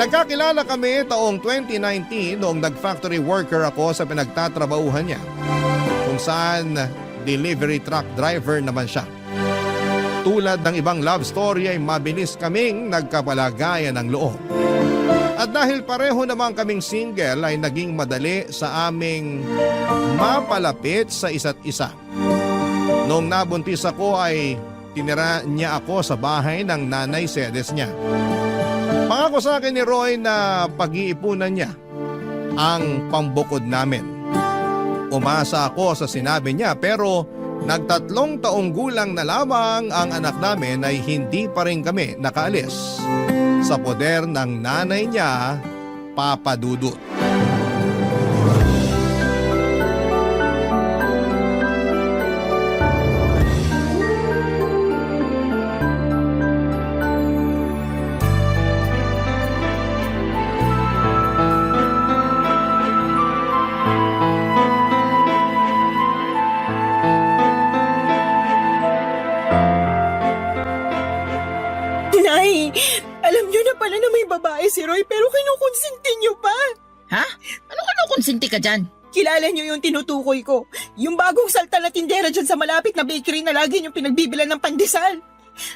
Nagkakilala kami taong 2019 noong nag-factory worker ako sa pinagtatrabahuhan niya, kung saan delivery truck driver naman siya. Tulad ng ibang love story ay mabilis kaming nagkapalagayan ng loob. At dahil pareho naman kaming single ay naging madali sa aming mapalapit sa isa't isa. Noong nabuntis ako ay tinira niya ako sa bahay ng nanay sedes niya. Pangako sa akin ni Roy na pag-iipunan niya ang pambukod namin. Umasa ako sa sinabi niya pero nagtatlong taong gulang na lamang ang anak namin ay hindi pa rin kami nakaalis sa poder ng nanay niya, Papa Dudut. Nay, alam niyo na pala na may babae si Roy pero kinukonsinti niyo pa. Ha? Ano konsinti ka dyan? Kilala niyo yung tinutukoy ko. Yung bagong salta na tindera dyan sa malapit na bakery na lagi niyong pinagbibilan ng pandesal.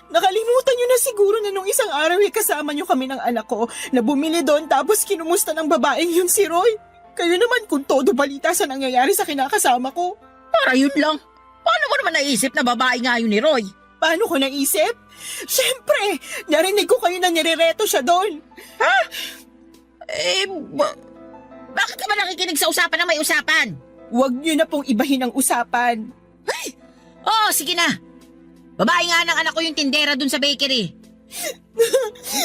Nakalimutan niyo na siguro na nung isang araw ay kasama niyo kami ng anak ko na bumili doon tapos kinumusta ng babaeng yun si Roy. Kayo naman kung todo balita sa nangyayari sa kinakasama ko. Para yun lang. Paano mo naman naisip na babae nga yun ni Roy? Paano ko naisip? Siyempre, narinig ko kayo na nirereto siya doon. Bakit ka ba nakikinig sa usapan na may usapan? Huwag niyo na pong ibahin ang usapan. Oo, sige na. Babae nga ng anak ko yung tindera dun sa bakery.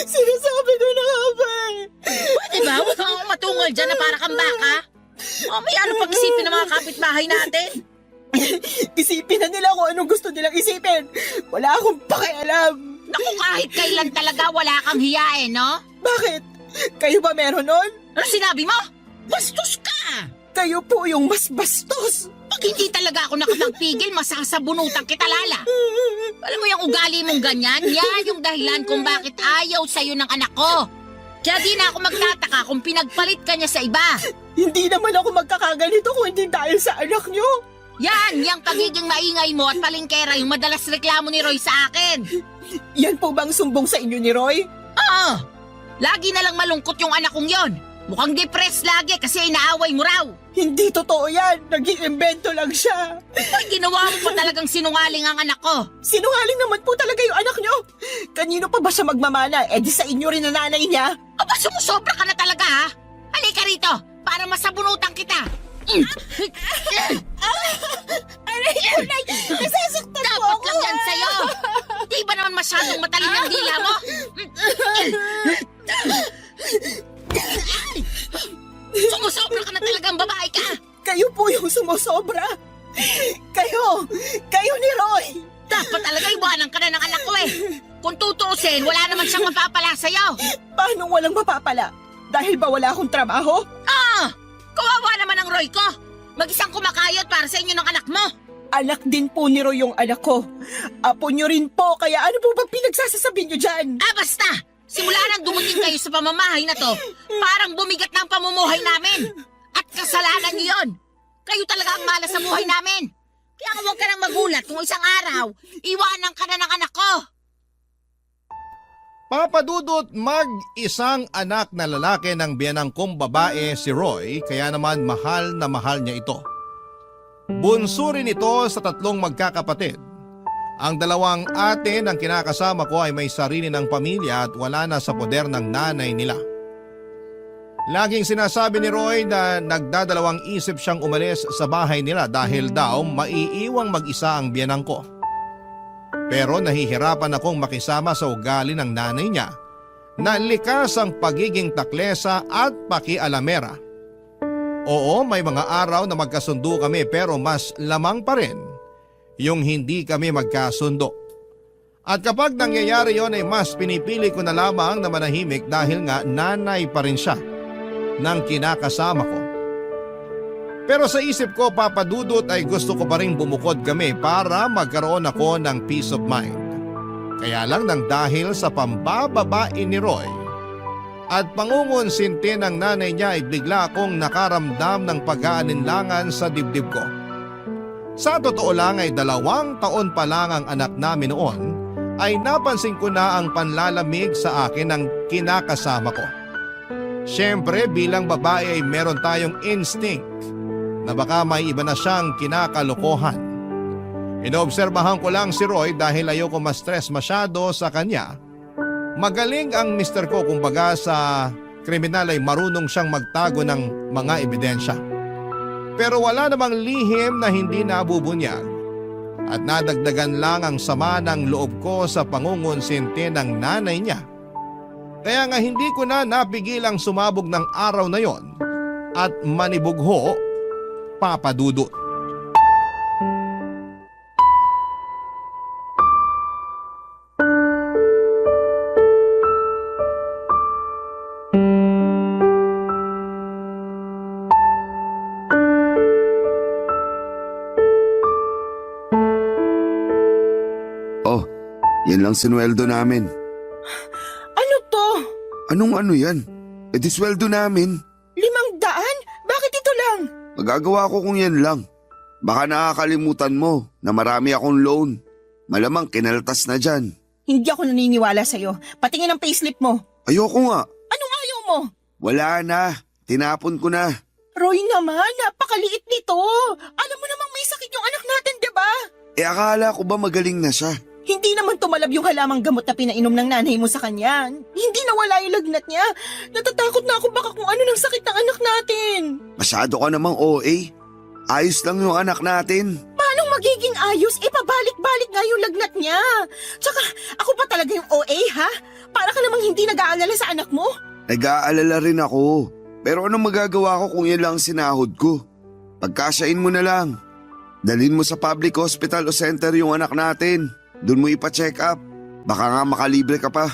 Sinasabi ko na nga ba? Pwede ba? Huwag kang matungal dyan na para kang baka. May ano pag-isipin ng mga kapitbahay natin? Isipin na nila kung anong gusto nilang isipin. Wala akong pakialam. Naku, kahit kailan talaga wala kang hiyain, no? Bakit? Kayo ba meron nun? Ano sinabi mo? Bastos ka! Kayo po yung mas bastos. Pag hindi talaga ako nakapagpigil, masasabunutan kita, Lala. Alam mo yung ugali mong ganyan? Yan yung dahilan kung bakit ayaw sa'yo ng anak ko. Kaya di na ako magtataka kung pinagpalit ka niya sa iba. Hindi naman ako magkakaganito kung hindi dahil sa anak nyo. Yan, yung pagiging maingay mo at palingkera yung madalas reklamo ni Roy sa akin. Yan po bang sumbong sa inyo ni Roy? Oo, lagi na lang malungkot yung anak kong yon. Mukhang depressed lagi kasi inaaway mo raw. Hindi totoo yan. Nag-iimbento lang siya. Ay, ginawa mo pa talagang sinungaling ang anak ko. Sinungaling naman po talaga yung anak nyo. Kanino pa ba siya magmamana? Eh di sa inyo rin na nanay niya. Aba, sumusobra ka na talaga, ha? Halika rito para masabunutan kita. Aray ko, Nay! Nasasaktan po Dapat ako! lang yan sa'yo. Di ba naman masyadong matalin ang dila mo? Sumusobra ka na talagang babae ka. Kayo po yung sumusobra. Kayo ni Roy. Dapat talaga iwanan ka na ng anak ko eh. Kung tutuusin, wala naman siyang mapapala sa'yo. Paano walang mapapala? Dahil ba wala akong trabaho? Kawawa naman ang Roy ko. Mag-isang kumakayot para sa inyo ng anak mo. Anak din po ni Roy yung anak ko. Apo nyo rin po, kaya ano po ba pinagsasasabi nyo dyan? Basta! Simula nang dumating kayo sa pamamahay na to, parang bumigat na ang pamumuhay namin. At kasalanan niyo yun. Kayo talaga ang malas sa buhay namin. Kaya huwag ka nang magulat kung isang araw, iwanan ka na ng anak ko. Papa Dudut, mag-isang anak na lalaki ng biyanang kong babae si Roy, kaya naman mahal na mahal niya ito. Bunso rin ito sa tatlong magkakapatid. Ang dalawang ate ng kinakasama ko ay may sarili ng pamilya at wala na sa poder ng nanay nila. Laging sinasabi ni Roy na nagdadalawang isip siyang umalis sa bahay nila dahil daw maiiwang mag-isa ang biyanang ko. Pero nahihirapan akong makisama sa ugali ng nanay niya na likas ang pagiging taklesa at pakialamera. Oo, may mga araw na magkasundo kami pero mas lamang pa rin yung hindi kami magkasundo. At kapag nangyayari yon ay mas pinipili ko na lamang na manahimik dahil nga nanay pa rin siya ng kinakasama ko. Pero sa isip ko, Papa Dudut, ay gusto ko pa rin bumukod kami para magkaroon ako ng peace of mind. Kaya lang nang dahil sa pambababae ni Roy at pangungonsinti ng nanay niya ay bigla akong nakaramdam ng pag-aalinlangan sa dibdib ko. Sa totoo lang ay 2 taon pa lang ang anak namin noon ay napansin ko na ang panlalamig sa akin ng kinakasama ko. Siyempre bilang babae ay meron tayong instinct na baka may iba na siyang kinakalokohan. Inoobserbahan ko lang si Roy dahil ayoko ma-stress masyado sa kanya. Magaling ang mister ko, kumbaga sa kriminal ay marunong siyang magtago ng mga ebidensya. Pero wala namang lihim na hindi nabubunyag at nadagdagan lang ang sama ng loob ko sa pangungonsinti ng nanay niya. Kaya nga hindi ko na napigilang sumabog ng araw na yon at manibugho, Papa Dudut. Oh, yan lang sinweldo namin. Ano to? Anong ano yan? E di sweldo namin. 500? Bakit ito lang? Magagawa ko kung yan lang. Baka nakakalimutan mo na marami akong loan. Malamang kinaltas na dyan. Hindi ako naniniwala sa'yo. Patingin ang payslip mo. Ayoko nga. Anong ayaw mo? Wala na. Tinapon ko na. Roy naman, napakaliit nito. Alam mo namang may sakit yung anak natin, di ba? E akala ko ba magaling na siya? Hindi naman tumalab yung halamang gamot na pinainom ng nanay mo sa kanya. Hindi nawala yung lagnat niya. Natatakot na ako baka kung ano ng sakit ng anak natin. Masyado ka namang OA. Ayos lang yung anak natin. Paano magiging ayos? Pabalik-balik nga yung lagnat niya. Tsaka, ako pa talaga yung OA, ha? Para ka namang hindi nag-aalala sa anak mo. Nag-aalala rin ako. Pero anong magagawa ko kung yan lang ang sinahod ko? Pagkasyain mo na lang. Dalhin mo sa public hospital o center yung anak natin. Doon mo ipa-check up. Baka nga makalibre ka pa.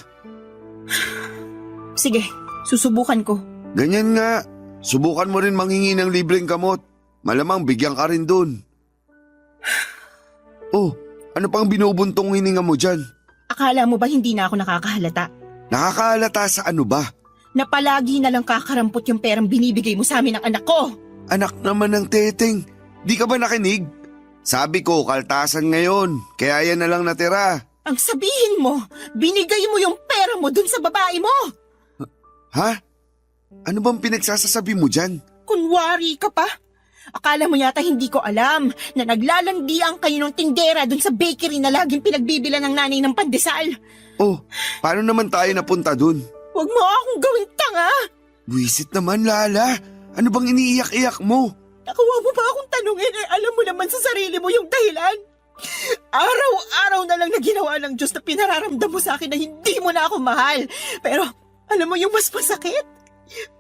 Sige, susubukan ko. Ganyan nga. Subukan mo rin manghingi ng libreng gamot. Malamang bigyan ka rin doon. Oh, ano pang binubuntong hininga mo dyan? Akala mo ba hindi na ako nakakahalata? Nakakahalata sa ano ba? Na palagi na lang kakarampot yung perang binibigay mo sa amin ng anak ko. Anak naman ng teteng. Di ka ba nakinig? Sabi ko, kaltasan ngayon. Kaya yan na lang natira. Ang sabihin mo, binigay mo yung pera mo dun sa babae mo. Ha? Ano bang pinagsasasabi mo dyan? Kunwari ka pa. Akala mo yata hindi ko alam na naglalandian kayo ng tindera dun sa bakery na laging pinagbibila ng nanay ng pandesal. Oh, paano naman tayo napunta dun? Huwag mo akong gawing tanga. Buwisit naman, Lala. Ano bang iniiyak-iyak mo? Nakuha mo ba akong tanungin alam mo naman sa sarili mo yung dahilan? Araw-araw na lang na ginawa ng Diyos na pinararamdam mo sa akin na hindi mo na ako mahal. Pero alam mo yung mas masakit?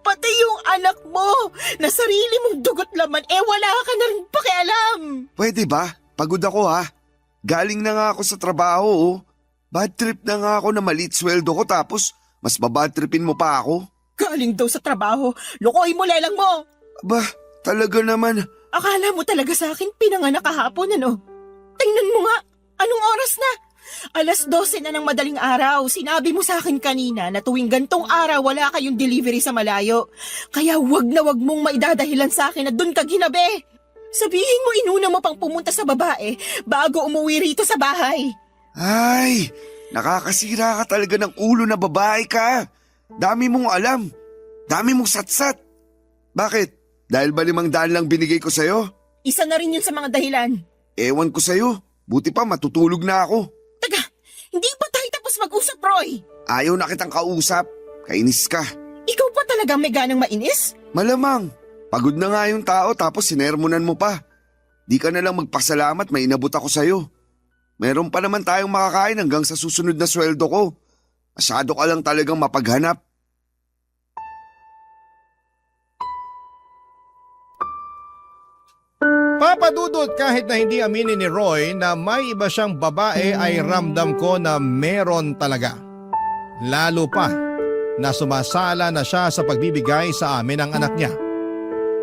Pati yung anak mo na sarili mong dugot laman wala ka na rin pakialam. Pwede ba? Pagod ako ha. Galing na nga ako sa trabaho oh. Bad trip na nga ako na maliit sweldo ko tapos mas babad tripin mo pa ako. Galing daw sa trabaho, lukoy mo lelang mo. Aba, talaga naman. Akala mo talaga sa akin pinanganak kahapon ano? Tingnan mo nga, anong oras na? 12:00 na ng madaling araw. Sinabi mo sa akin kanina na tuwing gantong araw wala kayong delivery sa malayo. Kaya wag na wag mong maidadahilan sa akin na dun ka ginabi. Sabihin mo inuna mo pang pumunta sa babae bago umuwi rito sa bahay. Ay, nakakasira ka talaga ng ulo na babae ka. Dami mong alam. Dami mong satsat. Bakit? Dahil ba 500 lang binigay ko sa'yo? Isa na rin yun sa mga dahilan. Ewan ko sa'yo. Buti pa matutulog na ako. Taga, hindi pa tayo tapos mag-usap, Roy. Ayaw na kitang kausap. Kainis ka. Ikaw pa talagang may ganang mainis? Malamang. Pagod na nga yung tao tapos sinermonan mo pa. Di ka na lang magpasalamat, may inabot ako sa'yo. Meron pa naman tayong makakain hanggang sa susunod na sweldo ko. Masyado ka lang talagang mapaghanap. Papadudot, kahit na hindi aminin ni Roy na may iba siyang babae ay ramdam ko na meron talaga. Lalo pa na sumasala na siya sa pagbibigay sa amin ng anak niya.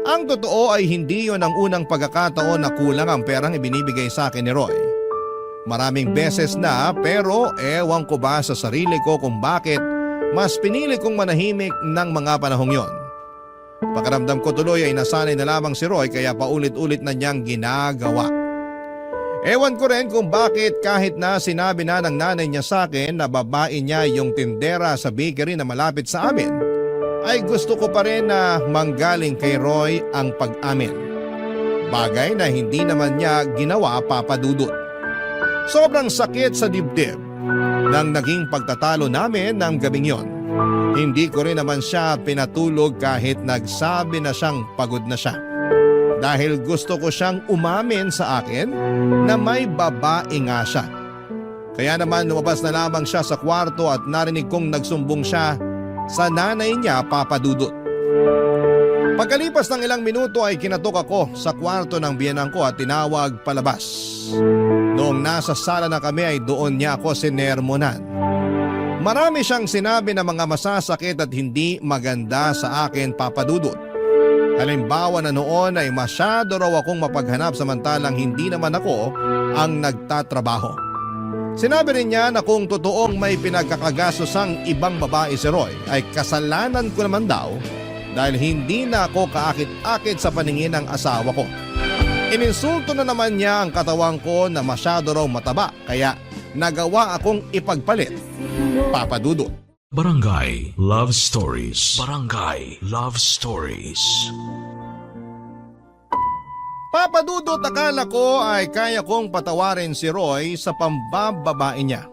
Ang totoo ay hindi yon ang unang pagkakataon na kulang ang perang ibinibigay sa akin ni Roy. Maraming beses na, pero ewan ko ba sa sarili ko kung bakit mas pinili kong manahimik ng mga panahong yon. Pakiramdam ko tuloy ay nasanay na lamang si Roy kaya paulit-ulit na niyang ginagawa. Ewan ko rin kung bakit kahit na sinabi na ng nanay niya sa akin na babae niya yung tindera sa bakery na malapit sa amin, ay gusto ko pa rin na manggaling kay Roy ang pag-amin. Bagay na hindi naman niya ginawa, Papadudot. Sobrang sakit sa dibdib nang naging pagtatalo namin ng gabing yon. Hindi ko rin naman siya pinatulog kahit nagsabi na siyang pagod na siya. Dahil gusto ko siyang umamin sa akin na may babae nga siya. Kaya naman lumabas na lamang siya sa kwarto at narinig kong nagsumbong siya sa nanay niya, Papadudot. Pagkalipas ng ilang minuto ay kinatok ako sa kwarto ng biyenan ko at tinawag palabas. Noong nasa sala na kami ay doon niya ako sinermonan. Marami siyang sinabi na mga masasakit at hindi maganda sa akin, Papadudot. Halimbawa na noon ay masyado raw akong mapaghanap samantalang hindi naman ako ang nagtatrabaho. Sinabi rin niya na kung totoong may pinagkakagastos ang ibang babae si Roy ay kasalanan ko naman daw dahil hindi na ako kaakit-akit sa paningin ng asawa ko. Ininsulto na naman niya ang katawan ko na masyado raw mataba kaya nagawa akong ipagpalit, Papadudot. Barangay Love Stories. Barangay Love Stories. Papadudot, akala ko ay kaya kong patawarin si Roy sa pambababae niya.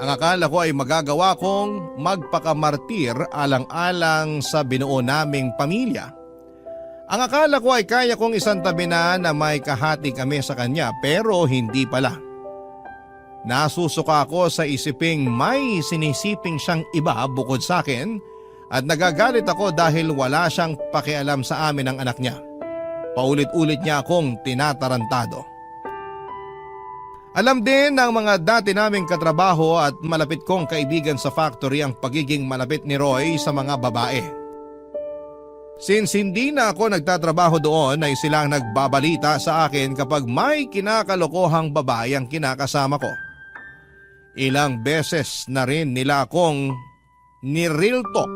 Ang akala ko ay magagawa kong magpakamartir alang-alang sa binuo naming pamilya. Ang akala ko ay kaya kong isantabi na may kahati kami sa kanya pero hindi pala. Nasusuka ako sa isiping may sinisiping siyang iba bukod sa akin at nagagalit ako dahil wala siyang pakialam sa amin ng anak niya. Paulit-ulit niya akong tinatarantado. Alam din ng mga dati naming katrabaho at malapit kong kaibigan sa factory ang pagiging malapit ni Roy sa mga babae. Since hindi na ako nagtatrabaho doon ay silang nagbabalita sa akin kapag may kinakalokohang babae ang kinakasama ko. Ilang beses na rin nila akong ni-real talk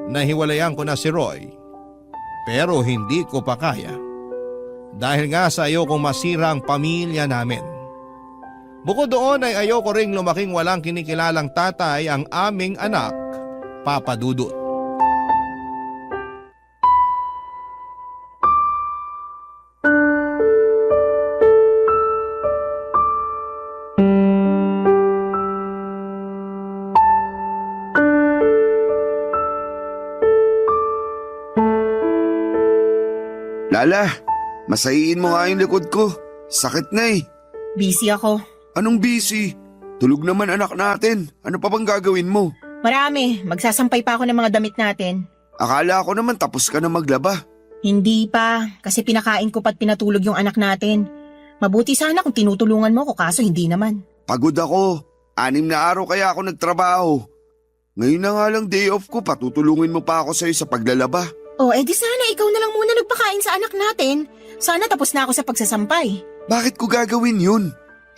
na hiwalayan ko na si Roy. Pero hindi ko pa kaya. Dahil nga sa ayokong masira ang pamilya namin. Bukod doon ay ayoko ring lumaking walang kinikilalang tatay ang aming anak, Papadudot. Lala, masahiin mo nga yung likod ko. Sakit na eh. Busy ako. Anong busy? Tulog naman anak natin. Ano pa bang gagawin mo? Marami. Magsasampay pa ako ng mga damit natin. Akala ko naman tapos ka na maglaba. Hindi pa. Kasi pinakain ko pa't pinatulog yung anak natin. Mabuti sana kung tinutulungan mo ko kaso hindi naman. Pagod ako. 6 na araw kaya ako nagtrabaho. Ngayon na nga lang day off ko, patutulungin mo pa ako sa'yo sa paglalaba. Oh, edi sana ikaw na lang muna nagpakain sa anak natin. Sana tapos na ako sa pagsasampay. Bakit ko gagawin yun?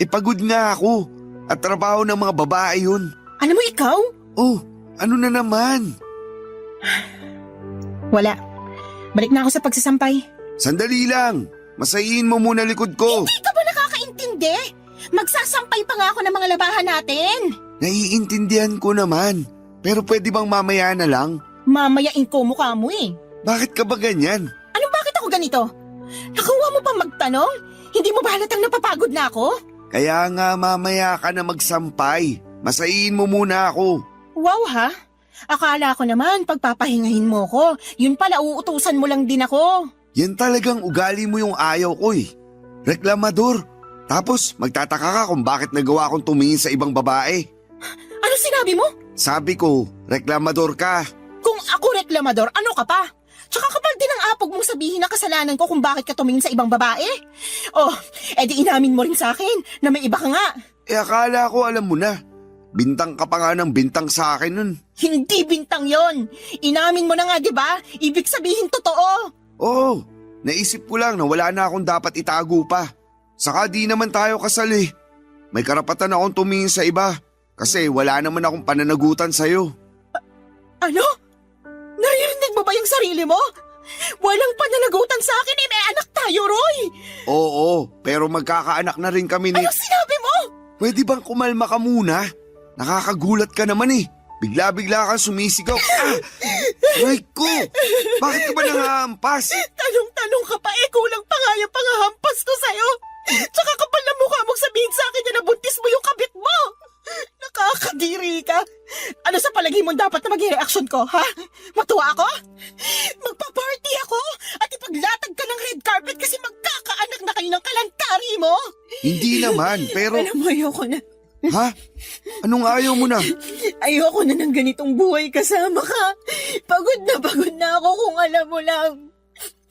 Pagod nga ako. At trabaho ng mga babae yun. Alam mo ikaw? Oh, ano na naman? Wala. Balik na ako sa pagsasampay. Sandali lang. Masahiin mo muna likod ko. Hindi ka ba nakakaintindi? Magsasampay pa nga ako ng mga labahan natin. Naiintindihan ko naman. Pero pwede bang mamaya na lang? Mamayain ko mukha mo eh. Bakit ka ba ganyan? Anong bakit ako ganito? Nakuha mo pa magtanong? Hindi mo ba halatang napapagod na ako? Kaya nga mamaya ka na magsampay. Masayin mo muna ako. Wow ha? Akala ko naman pagpapahingahin mo ko. Yun pala uutusan mo lang din ako. Yan talagang ugali mo yung ayaw ko eh. Reklamador. Tapos magtataka ka kung bakit nagawa kong tumingin sa ibang babae. Ano sinabi mo? Sabi ko, reklamador ka. Kung ako reklamador, ano ka pa? Tsaka kapal din ang apog mong sabihin na kasalanan ko kung bakit ka tumingin sa ibang babae. Oh, edi inamin mo rin sa akin na may iba ka nga. Akala ko alam mo na. Bintang ka pa nga ng bintang sa akin nun. Hindi bintang yon. Inamin mo na nga, di ba? Ibig sabihin totoo. Oo, naisip ko lang na wala na akong dapat itago pa. Saka di naman tayo kasal eh. May karapatan akong tumingin sa iba kasi wala naman akong pananagutan sa'yo. Ano? Naririnig mo ba yung sarili mo? Walang pananagutan sa akin eh, may anak tayo, Roy! Oo, pero magkakaanak na rin kami ni... Ano sinabi mo? Pwede bang kumalma ka muna? Nakakagulat ka naman eh. Bigla-bigla kang sumisigaw. Aray ko! Bakit ka ba nangahampas? Tanong-tanong ka pa eh, kulang pa nga yung pangahampas ko sa'yo. Tsaka kapal na mukha mong sabihin sa akin na nabuntis mo yung kabit mo. Nakakadiri ka. Ano sa palagi mo dapat na maging reaksyon ko, ha? Matuwa ako? Magpa-party ako at ipaglatag ka ng red carpet kasi magkakaanak na kayo ng kalantari mo? Hindi naman, pero... Alam mo, ayoko na. Ha? Anong ayaw mo na? Ayoko na ng ganitong buhay kasama ka. Pagod na ako kung alam mo lang.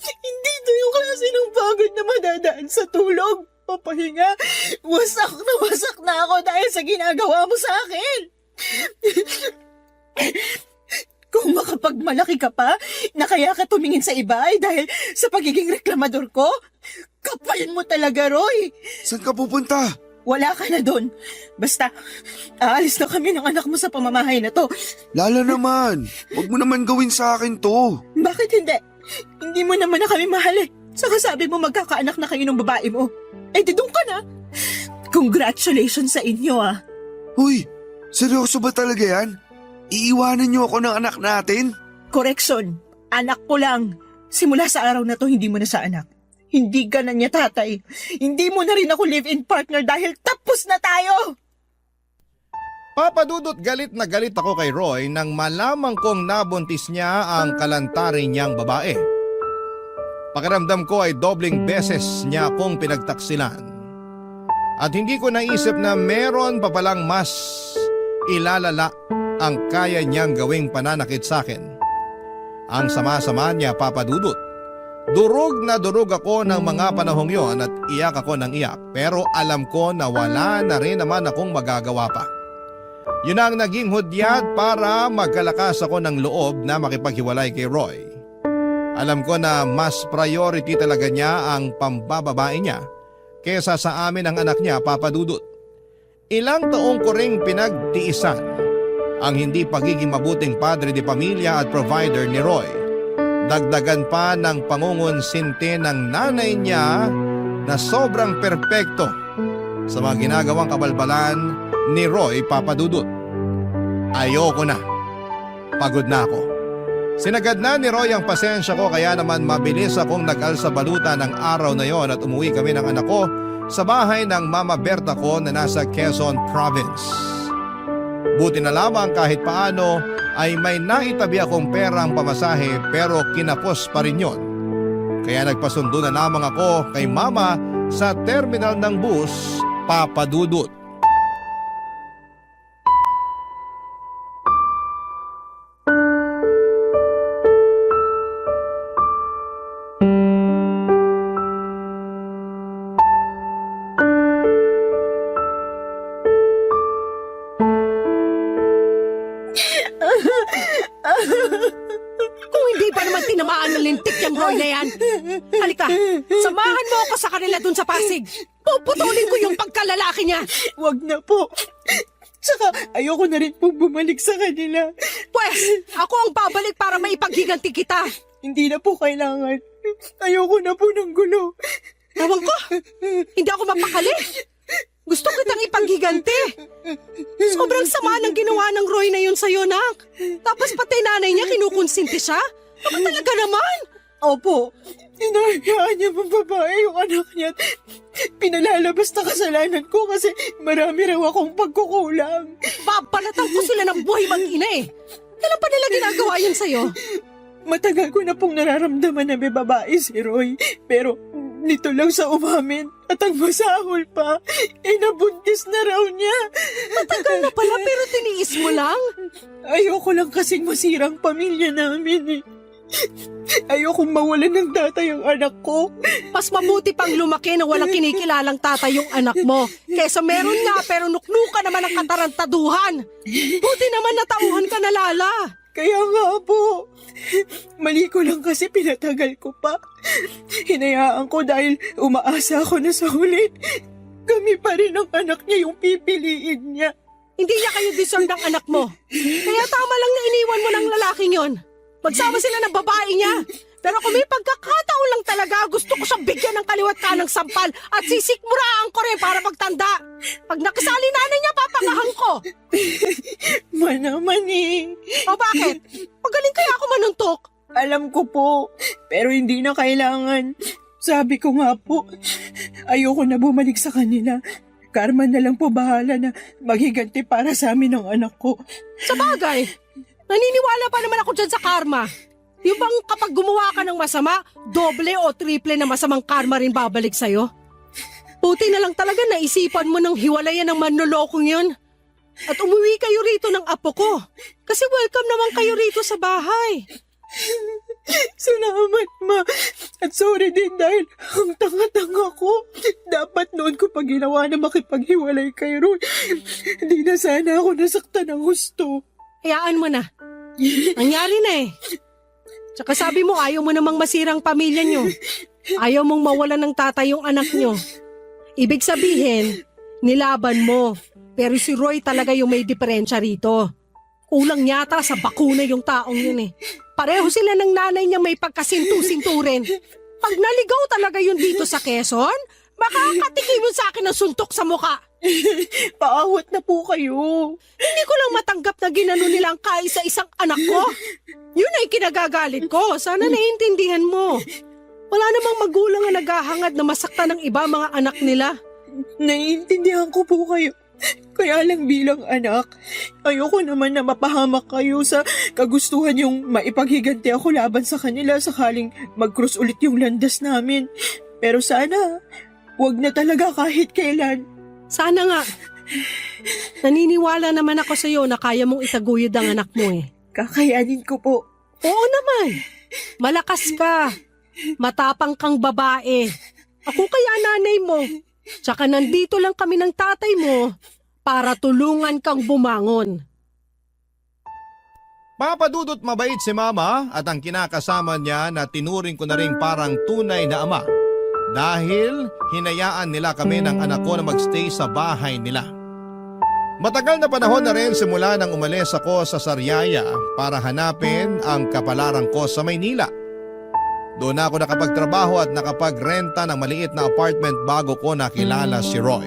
Hindi ito yung klase ng pagod na madadaan sa tulog. Papahinga. Wasak na ako dahil sa ginagawa mo sa akin. Kung makapagmalaki ka pa, na kaya ka tumingin sa iba ay dahil sa pagiging reklamador ko, kapal mo talaga, Roy. Saan ka pupunta? Wala ka na doon. Basta, aalis na kami ng anak mo sa pamamahay na to. Lala naman, huwag mo naman gawin sa akin to. Bakit hindi? Hindi mo naman na kami mahal eh. Saka sabi mo magkakaanak na kayo ng babae mo. Eh di doon ka na. Congratulations sa inyo ah. Uy, seryoso ba talaga yan? Iiwanan niyo ako ng anak natin? Correction, anak ko lang. Simula sa araw na to hindi mo na sa anak. Hindi ka na niya tatay. Hindi mo na rin ako live-in partner dahil tapos na tayo. Papadudot galit na galit ako kay Roy nang malamang kong nabuntis niya ang kalantari niyang babae. Pakiramdam ko ay dobling beses niya akong pinagtaksilan. At hindi ko naisip na meron pa palang mas ilalala ang kaya niyang gawing pananakit sa akin. Ang sama-sama niya, Papadudot. Durog na durog ako ng mga panahong yon at iyak ako ng iyak, pero alam ko na wala na rin naman akong magagawa pa. Yun ang naging hudyat para magkalakas ako ng loob na makipaghiwalay kay Roy. Alam ko na mas priority talaga niya ang pambababae niya kesa sa amin ang anak niya, Papadudot. Ilang taong ko ring pinagtiisan ang hindi pagiging mabuting padre de pamilya at provider ni Roy. Dagdagan pa ng pangungonsinti ng nanay niya na sobrang perpekto sa mga ginagawang kabalbalan ni Roy, Papadudot. Ayoko na. Pagod na ako. Sinagad na ni Roy ang pasensya ko kaya naman mabilis akong nag-alsa baluta ng araw na yon at umuwi kami ng anak ko sa bahay ng Mama Berta ko na nasa Quezon Province. Buti na lamang kahit paano ay may naitabi akong perang pamasahe pero kinapos pa rin yon. Kaya nagpasundo na lamang ako kay Mama sa terminal ng bus, Papadudot. Kung hindi pa naman tinamaan ng lintik yung Roy na yan. Halika, samahan mo ako sa kanila dun sa Pasig. Puputulin ko yung pagkalalaki niya. Wag na po. Tsaka ayoko na rin pong bumalik sa kanila. Pwes, ako ang babalik para maipaghiganti kita. Hindi na po kailangan. Ayoko na po ng gulo. Ewan ko, hindi ako mapakali. Gusto kitang ipaghiganti. Sobrang sama ng ginawa ng Roy na yun sa'yo, nak. Tapos pati nanay niya kinukonsinti siya. Ako talaga naman. Opo, Hinahayaan niya mong babae yung anak niya at pinalalabas na kasalanan ko kasi marami raw akong pagkukulang. Babalatan ko sila ng buhay mag-ina eh. Kailan pa nila ginagawa yan sa'yo? Matagal ko na pong nararamdaman na may babae si Roy, pero nito lang sa umamin at ang masahol pa, nabuntis na raw niya. Matagal na pala pero tiniis mo lang. Ayoko lang kasing masirang pamilya namin eh. Ayokong mawalan ng tatay ang anak ko. Mas mabuti pang lumaki na walang kinikilalang tatay yung anak mo. Kesa meron nga pero nuknuka naman ang katarantaduhan. Buti naman natauhan ka na, Lala. Kaya nga po, mali ko lang kasi pinatagal ko pa. Hinayaan ko dahil umaasa ako na sa huli. Kami pa rin ang anak niya yung pipiliin niya. Hindi niya kayo deserve ng anak mo. Kaya tama lang na iniwan mo ng lalaking yon. Magsama sila ng babae niya. Pero kung may pagkakataon lang talaga, gusto ko siyang bigyan ng kaliwat ka ng sampal at sisikmuraan ko rin para magtanda. Pag nakasali nanay niya, papakahan ko. Manaman eh. O bakit? Magaling kaya ako manuntok. Alam ko po, pero hindi na kailangan. Sabi ko nga po, ayoko na bumalik sa kanila. Karma na lang po bahala na maghiganti para sa amin ng anak ko. Sa bagay, naniniwala pa naman ako dyan sa karma. Yung bang kapag gumawa ka ng masama, doble o triple na masamang karma rin babalik sa'yo? Buti na lang talaga naisipan mo ng hiwalayan ng manlolokong yun. At umuwi kayo rito ng apo ko. Kasi welcome naman kayo rito sa bahay. Salamat, Ma. At sorry din dahil ang tanga-tanga ko. Dapat noon ko pa ginawa na makipaghiwalay kay Roy. Hindi na sana ako nasaktan ng gusto. Hayaan mo na. Nangyari na eh. Tsaka sabi mo ayaw mo namang masirang pamilya nyo. Ayaw mong mawalan ng tatay yung anak nyo. Ibig sabihin, nilaban mo. Pero si Roy talaga yung may diferensya rito. Kulang yata sa bakuna yung taong yun eh. Pareho sila ng nanay niya may pagkasintu-sinturin. Pag naligaw talaga yun dito sa Quezon, makakatikim mo sa akin ng suntok sa muka. Paawat na po kayo. Hindi ko lang matanggap na ginano nila ang kaisa-isang anak ko. Yun ay kinagagalit ko. Sana naiintindihan mo. Wala namang magulang na naghahangad na masaktan ng iba mga anak nila. Naiintindihan ko po kayo. Kaya lang bilang anak, ayoko naman na mapahamak kayo sa kagustuhan yung maipaghiganti ako laban sa kanila sakaling mag-cross ulit yung landas namin. Pero sana, wag na talaga kahit kailan. Sana nga. Naniniwala naman ako sa iyo na kaya mong itaguyod ang anak mo eh. Kakayanin ko po. Oo naman. Malakas ka. Matapang kang babae. Ako kaya nanay mo. Tsaka nandito lang kami ng tatay mo para tulungan kang bumangon. Papadudot mabait si Mama at ang kinakasama niya na tinuring ko na rin parang tunay na ama. Dahil hinayaan nila kami ng anak ko na magstay sa bahay nila. Matagal na panahon na rin simula nang umalis ako sa Sariaya para hanapin ang kapalaran ko sa Maynila. Doon ako nakapagtrabaho at nakapagrenta ng maliit na apartment bago ko nakilala si Roy.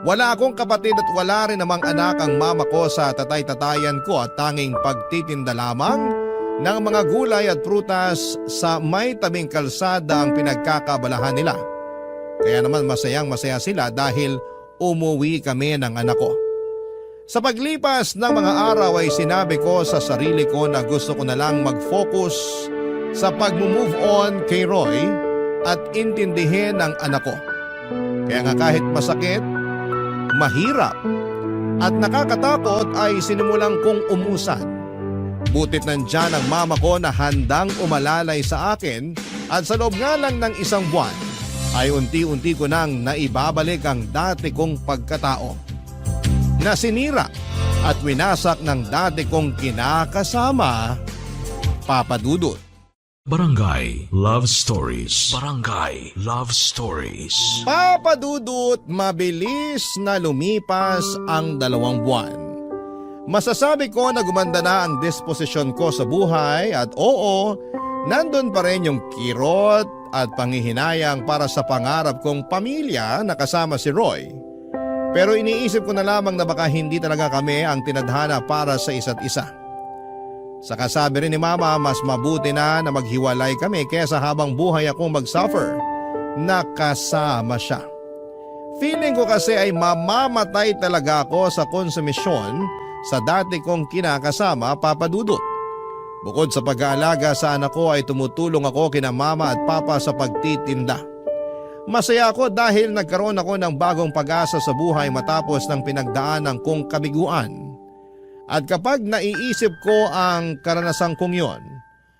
Wala akong kapatid at wala rin namang anak ang mama ko sa tatay-tatayan ko at tanging pagtitinda lamang ng mga gulay at prutas sa may tabing kalsada ang pinagkakabalahan nila. Kaya naman masayang-masaya sila dahil umuwi kami ng anak ko. Sa paglipas ng mga araw ay sinabi ko sa sarili ko na gusto ko na lang mag-focus sa pag-move on kay Roy at intindihin ang anak ko. Kaya nga kahit masakit, mahirap at nakakatakot ay sinimulang kong umusan. Butit nandyan ang mama ko na handang umalalay sa akin at sa loob nga lang ng isang buwan ay unti-unti ko nang naibabalik ang dati kong pagkatao. Nasinira at winasak ng dati kong kinakasama, Papa Dudut. Barangay Love Stories. Barangay Love Stories. Papa Dudut, mabilis na lumipas ang 2 buwan. Masasabi ko na gumanda na ang disposisyon ko sa buhay at oo, nandun pa rin yung kirot at panghihinayang para sa pangarap kong pamilya na kasama si Roy. Pero iniisip ko na lamang na baka hindi talaga kami ang tinadhana para sa isa't isa. Saka sabi rin ni Mama, mas mabuti na maghiwalay kami kesa habang buhay akong mag-suffer na kasama siya. Feeling ko kasi ay mamamatay talaga ako sa konsumisyon sa dati kong kinakasama, Papa Dudut. Bukod sa pag-aalaga sa anak ko ay tumutulong ako kina Mama at Papa sa pagtitinda. Masaya ako dahil nagkaroon ako ng bagong pag-asa sa buhay matapos ng pinagdaanan kong kabiguan. At kapag naiisip ko ang karanasan kong yon,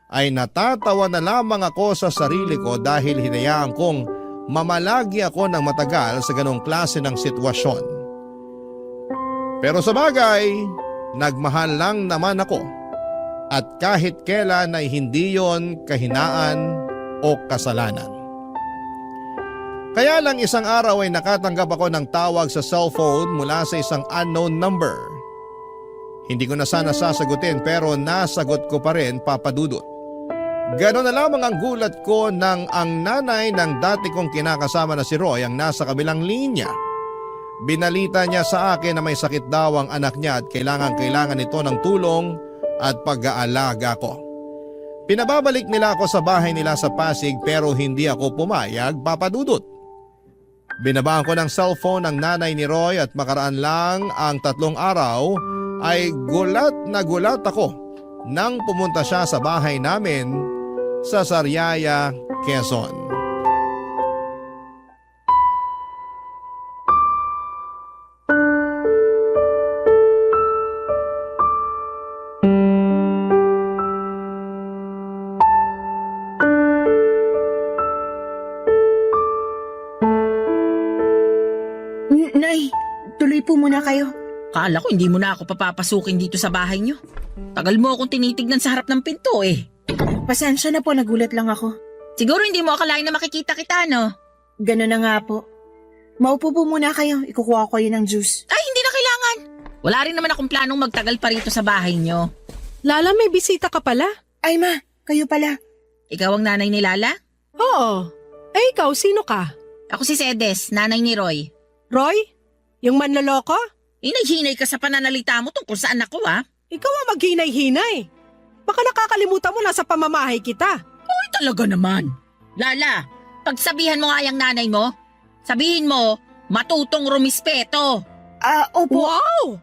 ay natatawa na lamang ako sa sarili ko dahil hinayaan kong mamalagi ako ng matagal sa ganong klase ng sitwasyon. Pero sa bagay, nagmahal lang naman ako at kahit kailan ay hindi yon kahinaan o kasalanan. Kaya lang isang araw ay nakatanggap ako ng tawag sa cellphone mula sa isang unknown number. Hindi ko na sana sasagutin pero nasagot ko pa rin, Papa Dudut. Ganon na lamang ang gulat ko nang ang nanay ng dati kong kinakasama na si Roy ang nasa kabilang linya. Binalita niya sa akin na may sakit daw ang anak niya at kailangan nito ng tulong at pag-aalaga ko. Pinababalik nila ako sa bahay nila sa Pasig pero hindi ako pumayag, Papa Dudut. Binabaan ko ng cellphone ang nanay ni Roy at makaraan lang ang 3 araw ay gulat na gulat ako nang pumunta siya sa bahay namin sa Sariaya, Quezon. Nay, tuloy po muna kayo. Kala ko hindi mo na ako papapasukin dito sa bahay niyo. Tagal mo akong tinitignan sa harap ng pinto eh. Pasensya na po, nagulat lang ako. Siguro hindi mo akalain na makikita kita, no? Ganun na nga po. Maupo po muna kayo, ikukuha ko kayo ng juice. Ay, hindi na kailangan. Wala rin naman akong planong magtagal pa rito sa bahay niyo. Lala, may bisita ka pala? Ay ma, kayo pala. Ikaw ang nanay ni Lala? Oo. Eh ikaw, sino ka? Ako si Sedes, nanay ni Roy. Roy? Yung manloloko? Hinay-hinay ka sa pananalita mo tungkol sa anak ko, ha? Ikaw ang maghinay-hinay. Baka nakakalimutan mo na sa pamamahay kita. Ay, talaga naman. Lala, pagsabihan mo nga yung nanay mo, sabihin mo, matutong rumispeto. Opo. Wow!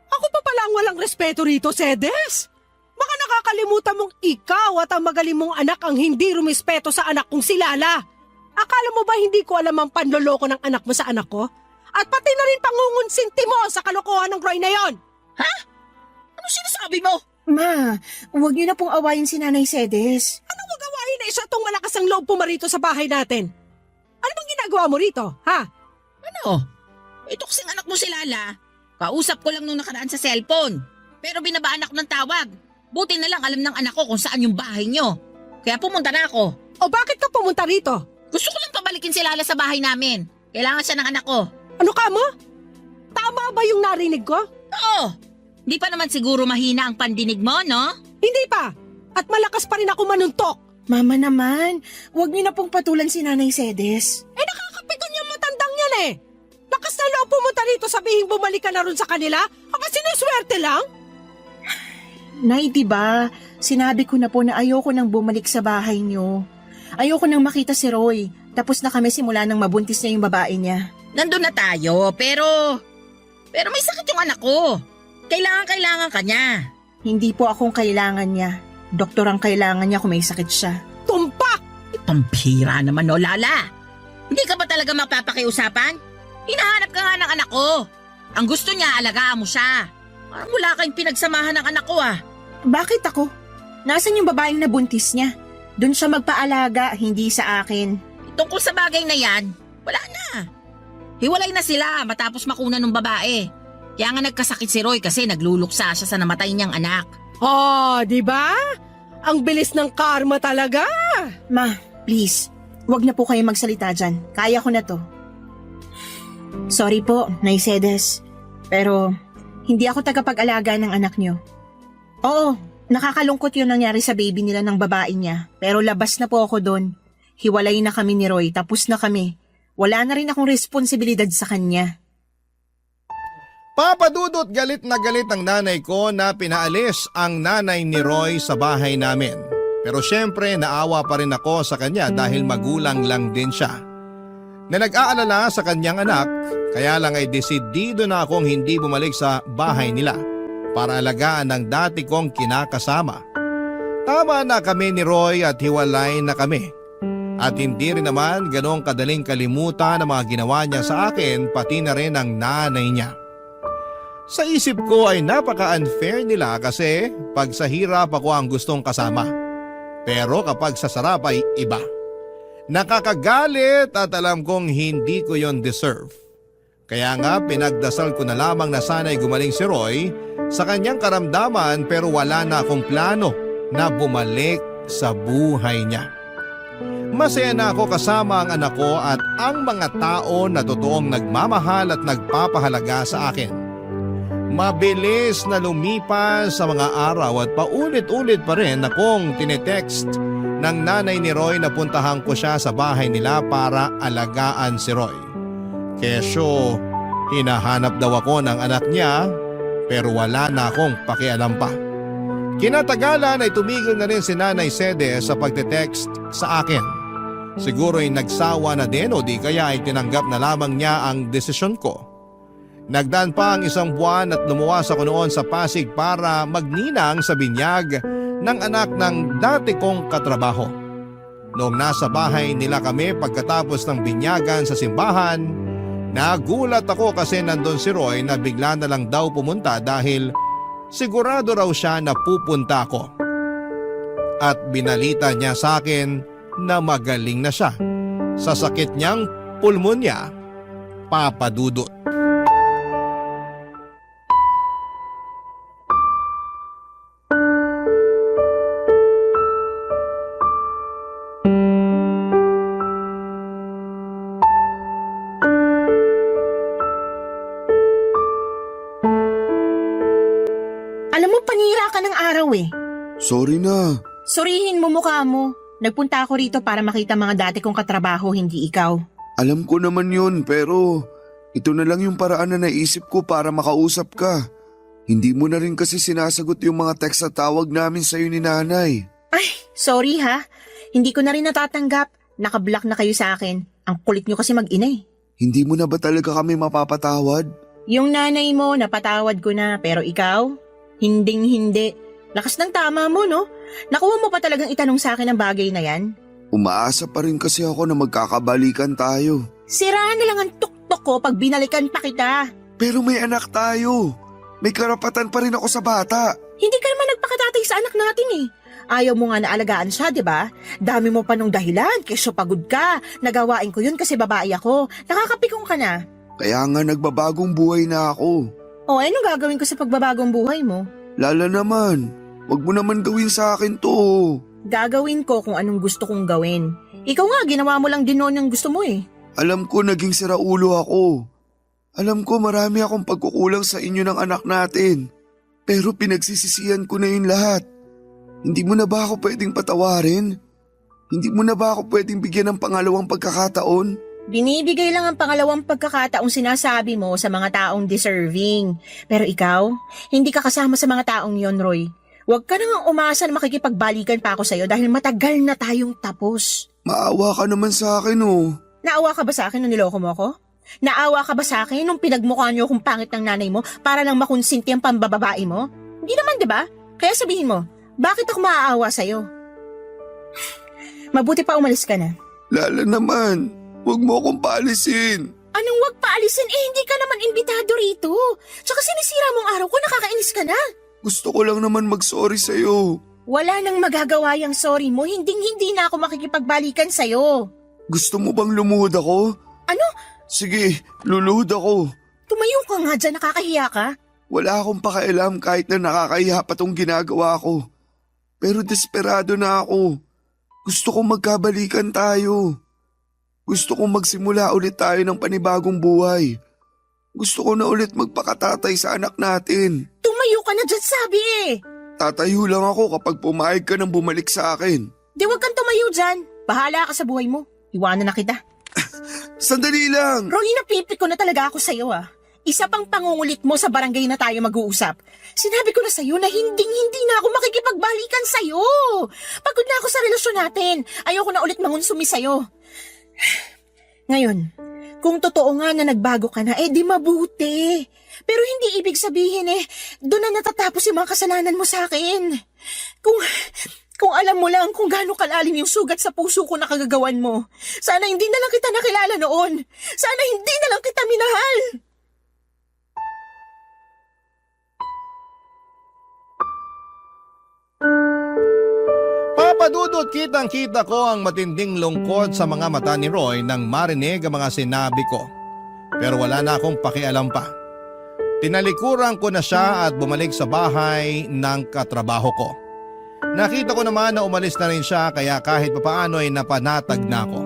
Ako pa pala ang walang respeto rito, Sedes. Baka nakakalimutan mong ikaw at ang magaling mong anak ang hindi rumispeto sa anak kong si Lala. Akala mo ba hindi ko alam ang panloloko ng anak mo sa anak ko? At pati na rin pangungunsinti mo sa kalokohan ng Roy na yon. Ha? Ano sinasabi mo? Ma, huwag niyo na pong awayin si Nanay Sedes. Anong magawain na isa itong malakas ang loob pumarito sa bahay natin? Ano bang ginagawa mo rito, ha? Ano? Ito kasing anak mo si Lala. Kausap ko lang nung nakaraan sa cellphone. Pero binabaan ako ng tawag. Buti na lang alam ng anak ko kung saan yung bahay nyo. Kaya pumunta na ako. O bakit ka pumunta rito? Gusto ko lang pabalikin si Lala sa bahay namin. Kailangan siya ng anak ko. Ano ka mo? Tama ba yung narinig ko? Oo. Di pa naman siguro mahina ang pandinig mo, no? Hindi pa. At malakas pa rin ako manuntok. Mama naman, huwag niyo na pong patulan si Nanay Sedes. Eh nakakapikon yung matandang yan eh. Lakas na loob pumunta rito sabihin bumalik ka na rin sa kanila? Aba sinuswerte lang? Nay, diba, sinabi ko na po na ayoko nang bumalik sa bahay niyo. Ayoko nang makita si Roy. Tapos na kami simula nang mabuntis niya yung babae niya. Nandun na tayo, pero may sakit yung anak ko. Kailangan ka niya. Hindi po akong kailangan niya. Doktor ang kailangan niya kung may sakit siya. Tumpak! Pampira naman, no, Lala. Hindi ka ba talaga mapapakiusapan? Hinahanap ka nga ng anak ko. Ang gusto niya, alagaan mo siya. Parang wala kayong pinagsamahan ng anak ko, ah. Bakit ako? Nasaan yung babaeng nabuntis niya? Doon siya magpaalaga, hindi sa akin. Tungkol sa bagay na yan, wala na. Hiwalay na sila matapos makuna ng babae. Kaya nga nagkasakit si Roy kasi nagluluksa siya sa namatay niyang anak. Oh, di ba? Ang bilis ng karma talaga. Ma, please, wag na po kayo magsalita dyan. Kaya ko na to. Sorry po, Nay Sedes. Pero hindi ako tagapag-alaga ng anak niyo. Oo, nakakalungkot yung nangyari sa baby nila ng babae niya. Pero labas na po ako doon. Hiwalay na kami ni Roy, tapos na kami. Wala na rin akong responsibilidad sa kanya. Papadudot galit na galit ang nanay ko na pinaalis ang nanay ni Roy sa bahay namin. Pero syempre naawa pa rin ako sa kanya dahil magulang lang din siya. Na nag-aalala sa kanyang anak, kaya lang ay desidido na akong hindi bumalik sa bahay nila para alagaan ang dati kong kinakasama. Tama na kami ni Roy at hiwalay na kami. At hindi rin naman ganong kadaling kalimutan ang mga ginawa niya sa akin pati na rin ang nanay niya. Sa isip ko ay napaka-unfair nila kasi pag sa hirap ako ang gustong kasama. Pero kapag sa sarap ay iba. Nakakagalit at alam kong hindi ko yon deserve. Kaya nga pinagdasal ko na lamang na sana'y gumaling si Roy sa kanyang karamdaman pero wala na akong plano na bumalik sa buhay niya. Masaya na ako kasama ang anak ko at ang mga tao na totoong nagmamahal at nagpapahalaga sa akin. Mabilis na lumipas sa mga araw at paulit-ulit pa rin akong tinetext ng nanay ni Roy na puntahan ko siya sa bahay nila para alagaan si Roy. Kesyo, hinahanap daw ako ng anak niya pero wala na akong pakialam pa. Kinatagalan ay tumigil na rin si Nanay Sede sa pagte-text sa akin. Siguro'y nagsawa na din o di kaya ay tinanggap na lamang niya ang desisyon ko. Nagdaan pa ang 1 buwan at lumuwas ako noon sa Pasig para magninang sa binyag ng anak ng dati kong katrabaho. Noong nasa bahay nila kami pagkatapos ng binyagan sa simbahan, nagulat ako kasi nandun si Roy na bigla na lang daw pumunta dahil sigurado raw siya na pupunta ako. At binalita niya sa akin na magaling na siya sa sakit niyang pulmonya, papadudot. Alam mo, panira ka ng araw eh. Sorry na. Surihin mo mukha mo. Nagpunta ako rito para makita mga dati kong katrabaho, hindi ikaw. Alam ko naman yun pero ito na lang yung paraan na naisip ko para makausap ka. Hindi mo na rin kasi sinasagot yung mga text at tawag namin sa'yo ni nanay. Ay, sorry ha. Hindi ko na rin natatanggap. Nakablock na kayo sa akin. Ang kulit nyo kasi mag-ina eh. Hindi mo na ba talaga kami mapapatawad? Yung nanay mo, napatawad ko na. Pero ikaw, hinding-hindi. Lakas ng tama mo, no? Nakuha mo pa talagang itanong sa akin ang bagay na yan? Umaasa pa rin kasi ako na magkakabalikan tayo. Siraan na lang ang tuktok ko pag binalikan pa kita. Pero may anak tayo. May karapatan pa rin ako sa bata. Hindi ka naman nagpakatatay sa anak natin eh. Ayaw mo nga na alagaan siya, di ba? Dami mo pa nung dahilan, kesyo pagod ka. Nagawain ko yun kasi babae ako. Nakakapikong ka na. Kaya nga nagbabagong buhay na ako. O, anong gagawin ko sa pagbabagong buhay mo? Lala naman, wag mo naman gawin sa akin to. Gagawin ko kung anong gusto kong gawin. Ikaw nga, ginawa mo lang din noon yung gusto mo eh. Alam ko naging siraulo ako. Alam ko marami akong pagkukulang sa inyo ng anak natin. Pero pinagsisisihan ko na yun lahat. Hindi mo na ba ako pwedeng patawarin? Hindi mo na ba ako pwedeng bigyan ng pangalawang pagkakataon? Binibigay lang ang pangalawang pagkakataong sinasabi mo sa mga taong deserving. Pero ikaw, hindi ka kasama sa mga taong yon, Roy. Huwag ka nang umasa na makikipagbalikan pa ako sa'yo dahil matagal na tayong tapos. Maawa ka naman sa akin oh. Naawa ka ba sa akin nung niloko mo ako? Naawa ka ba sa akin nung pinagmukha niyo kung pangit ng nanay mo para lang makonsinti ang pambababae mo? Hindi naman, di ba? Kaya sabihin mo, bakit ako maaawa sa'yo? Mabuti pa umalis ka na. Lala naman, huwag mo akong paalisin. Anong wag paalisin? Hindi ka naman imbitado rito. Tsaka sinisira mong araw ko, nakakainis ka na. Gusto ko lang naman mag-sorry sa'yo. Wala nang magagawa yung sorry mo, hindi na ako makikipagbalikan sa'yo. Gusto mo bang lumuhod ako? Ano? Sige, luluhod ako. Tumayo ka nga dyan, nakakahiya ka. Wala akong pakialam kahit na nakakahiya pa tong ginagawa ko. Pero desperado na ako. Gusto kong magkabalikan tayo. Gusto kong magsimula ulit tayo ng panibagong buhay. Gusto ko na ulit magpakatatay sa anak natin. Tumayo ka na dyan, sabi eh. Tatayo lang ako kapag pumayag ka nang bumalik sa akin. Di wag kang tumayo dyan. Bahala ka sa buhay mo. Iwanan na kita. Sandali lang! Roy, napipik ko na talaga ako sa'yo ah. Isa pang pangungulit mo sa barangay na tayo mag-uusap. Sinabi ko na sa'yo na hindi na ako makikipagbalikan sa'yo. Pagod na ako sa relasyon natin. Ayoko na ulit mangunsumi sa'yo. Ngayon, kung totoo nga na nagbago ka na, di mabuti. Pero hindi ibig sabihin doon na natatapos yung mga kasalanan mo sa akin. Kung alam mo lang kung gaano kalalim yung sugat sa puso ko na kagagawan mo. Sana hindi na lang kita nakilala noon. Sana hindi na lang kita minahal. Papadudot, kitang-kita ko ang matinding lungkot sa mga mata ni Roy nang marinig ang mga sinabi ko. Pero wala na akong pakialam pa. Tinalikuran ko na siya at bumalik sa bahay ng katrabaho ko. Nakita ko naman na umalis na rin siya kaya kahit papaano ay napanatag na ako.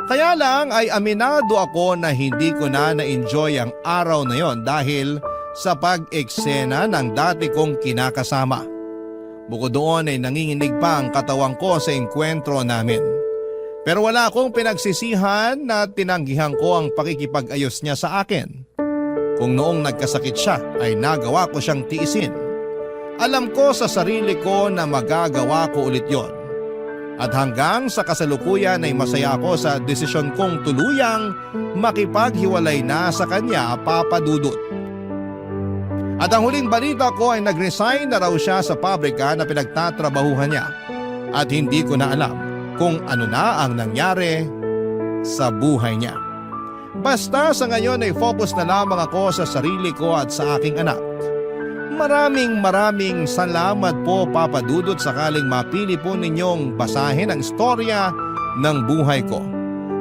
Kaya lang ay aminado ako na hindi ko na na-enjoy ang araw na yon dahil sa pag-eksena ng dati kong kinakasama. Bukod doon ay nanginginig pa ang katawan ko sa engkwentro namin. Pero wala akong pinagsisihan na tinanggihan ko ang pakikipag-ayos niya sa akin. Kung noong nagkasakit siya ay nagawa ko siyang tiisin. Alam ko sa sarili ko na magagawa ko ulit yon. At hanggang sa kasalukuyan ay masaya ako sa desisyon kong tuluyang makipaghiwalay na sa kanya, Papa Dudut. At ang huling balita ko ay nag-resign na raw siya sa pabrika na pinagtatrabahuhan niya. At hindi ko na alam kung ano na ang nangyari sa buhay niya. Basta sa ngayon ay focus na lamang ako sa sarili ko at sa aking anak. Maraming salamat po, Papa Dudut, sakaling mapili po ninyong basahin ang istorya ng buhay ko.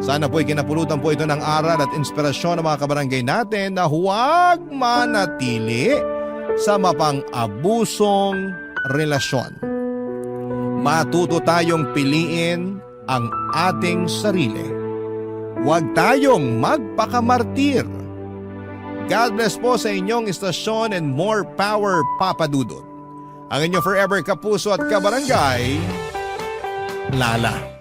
Sana po'y kinapulutan po ito ng aral at inspirasyon ng mga kabarangay natin na huwag manatili sa mapang-abusong relasyon. Matuto tayong piliin ang ating sarili. Huwag tayong magpakamartir. God bless po sa inyong istasyon and more power, Papa Dudut. Ang inyong forever kapuso at kabarangay, Lala.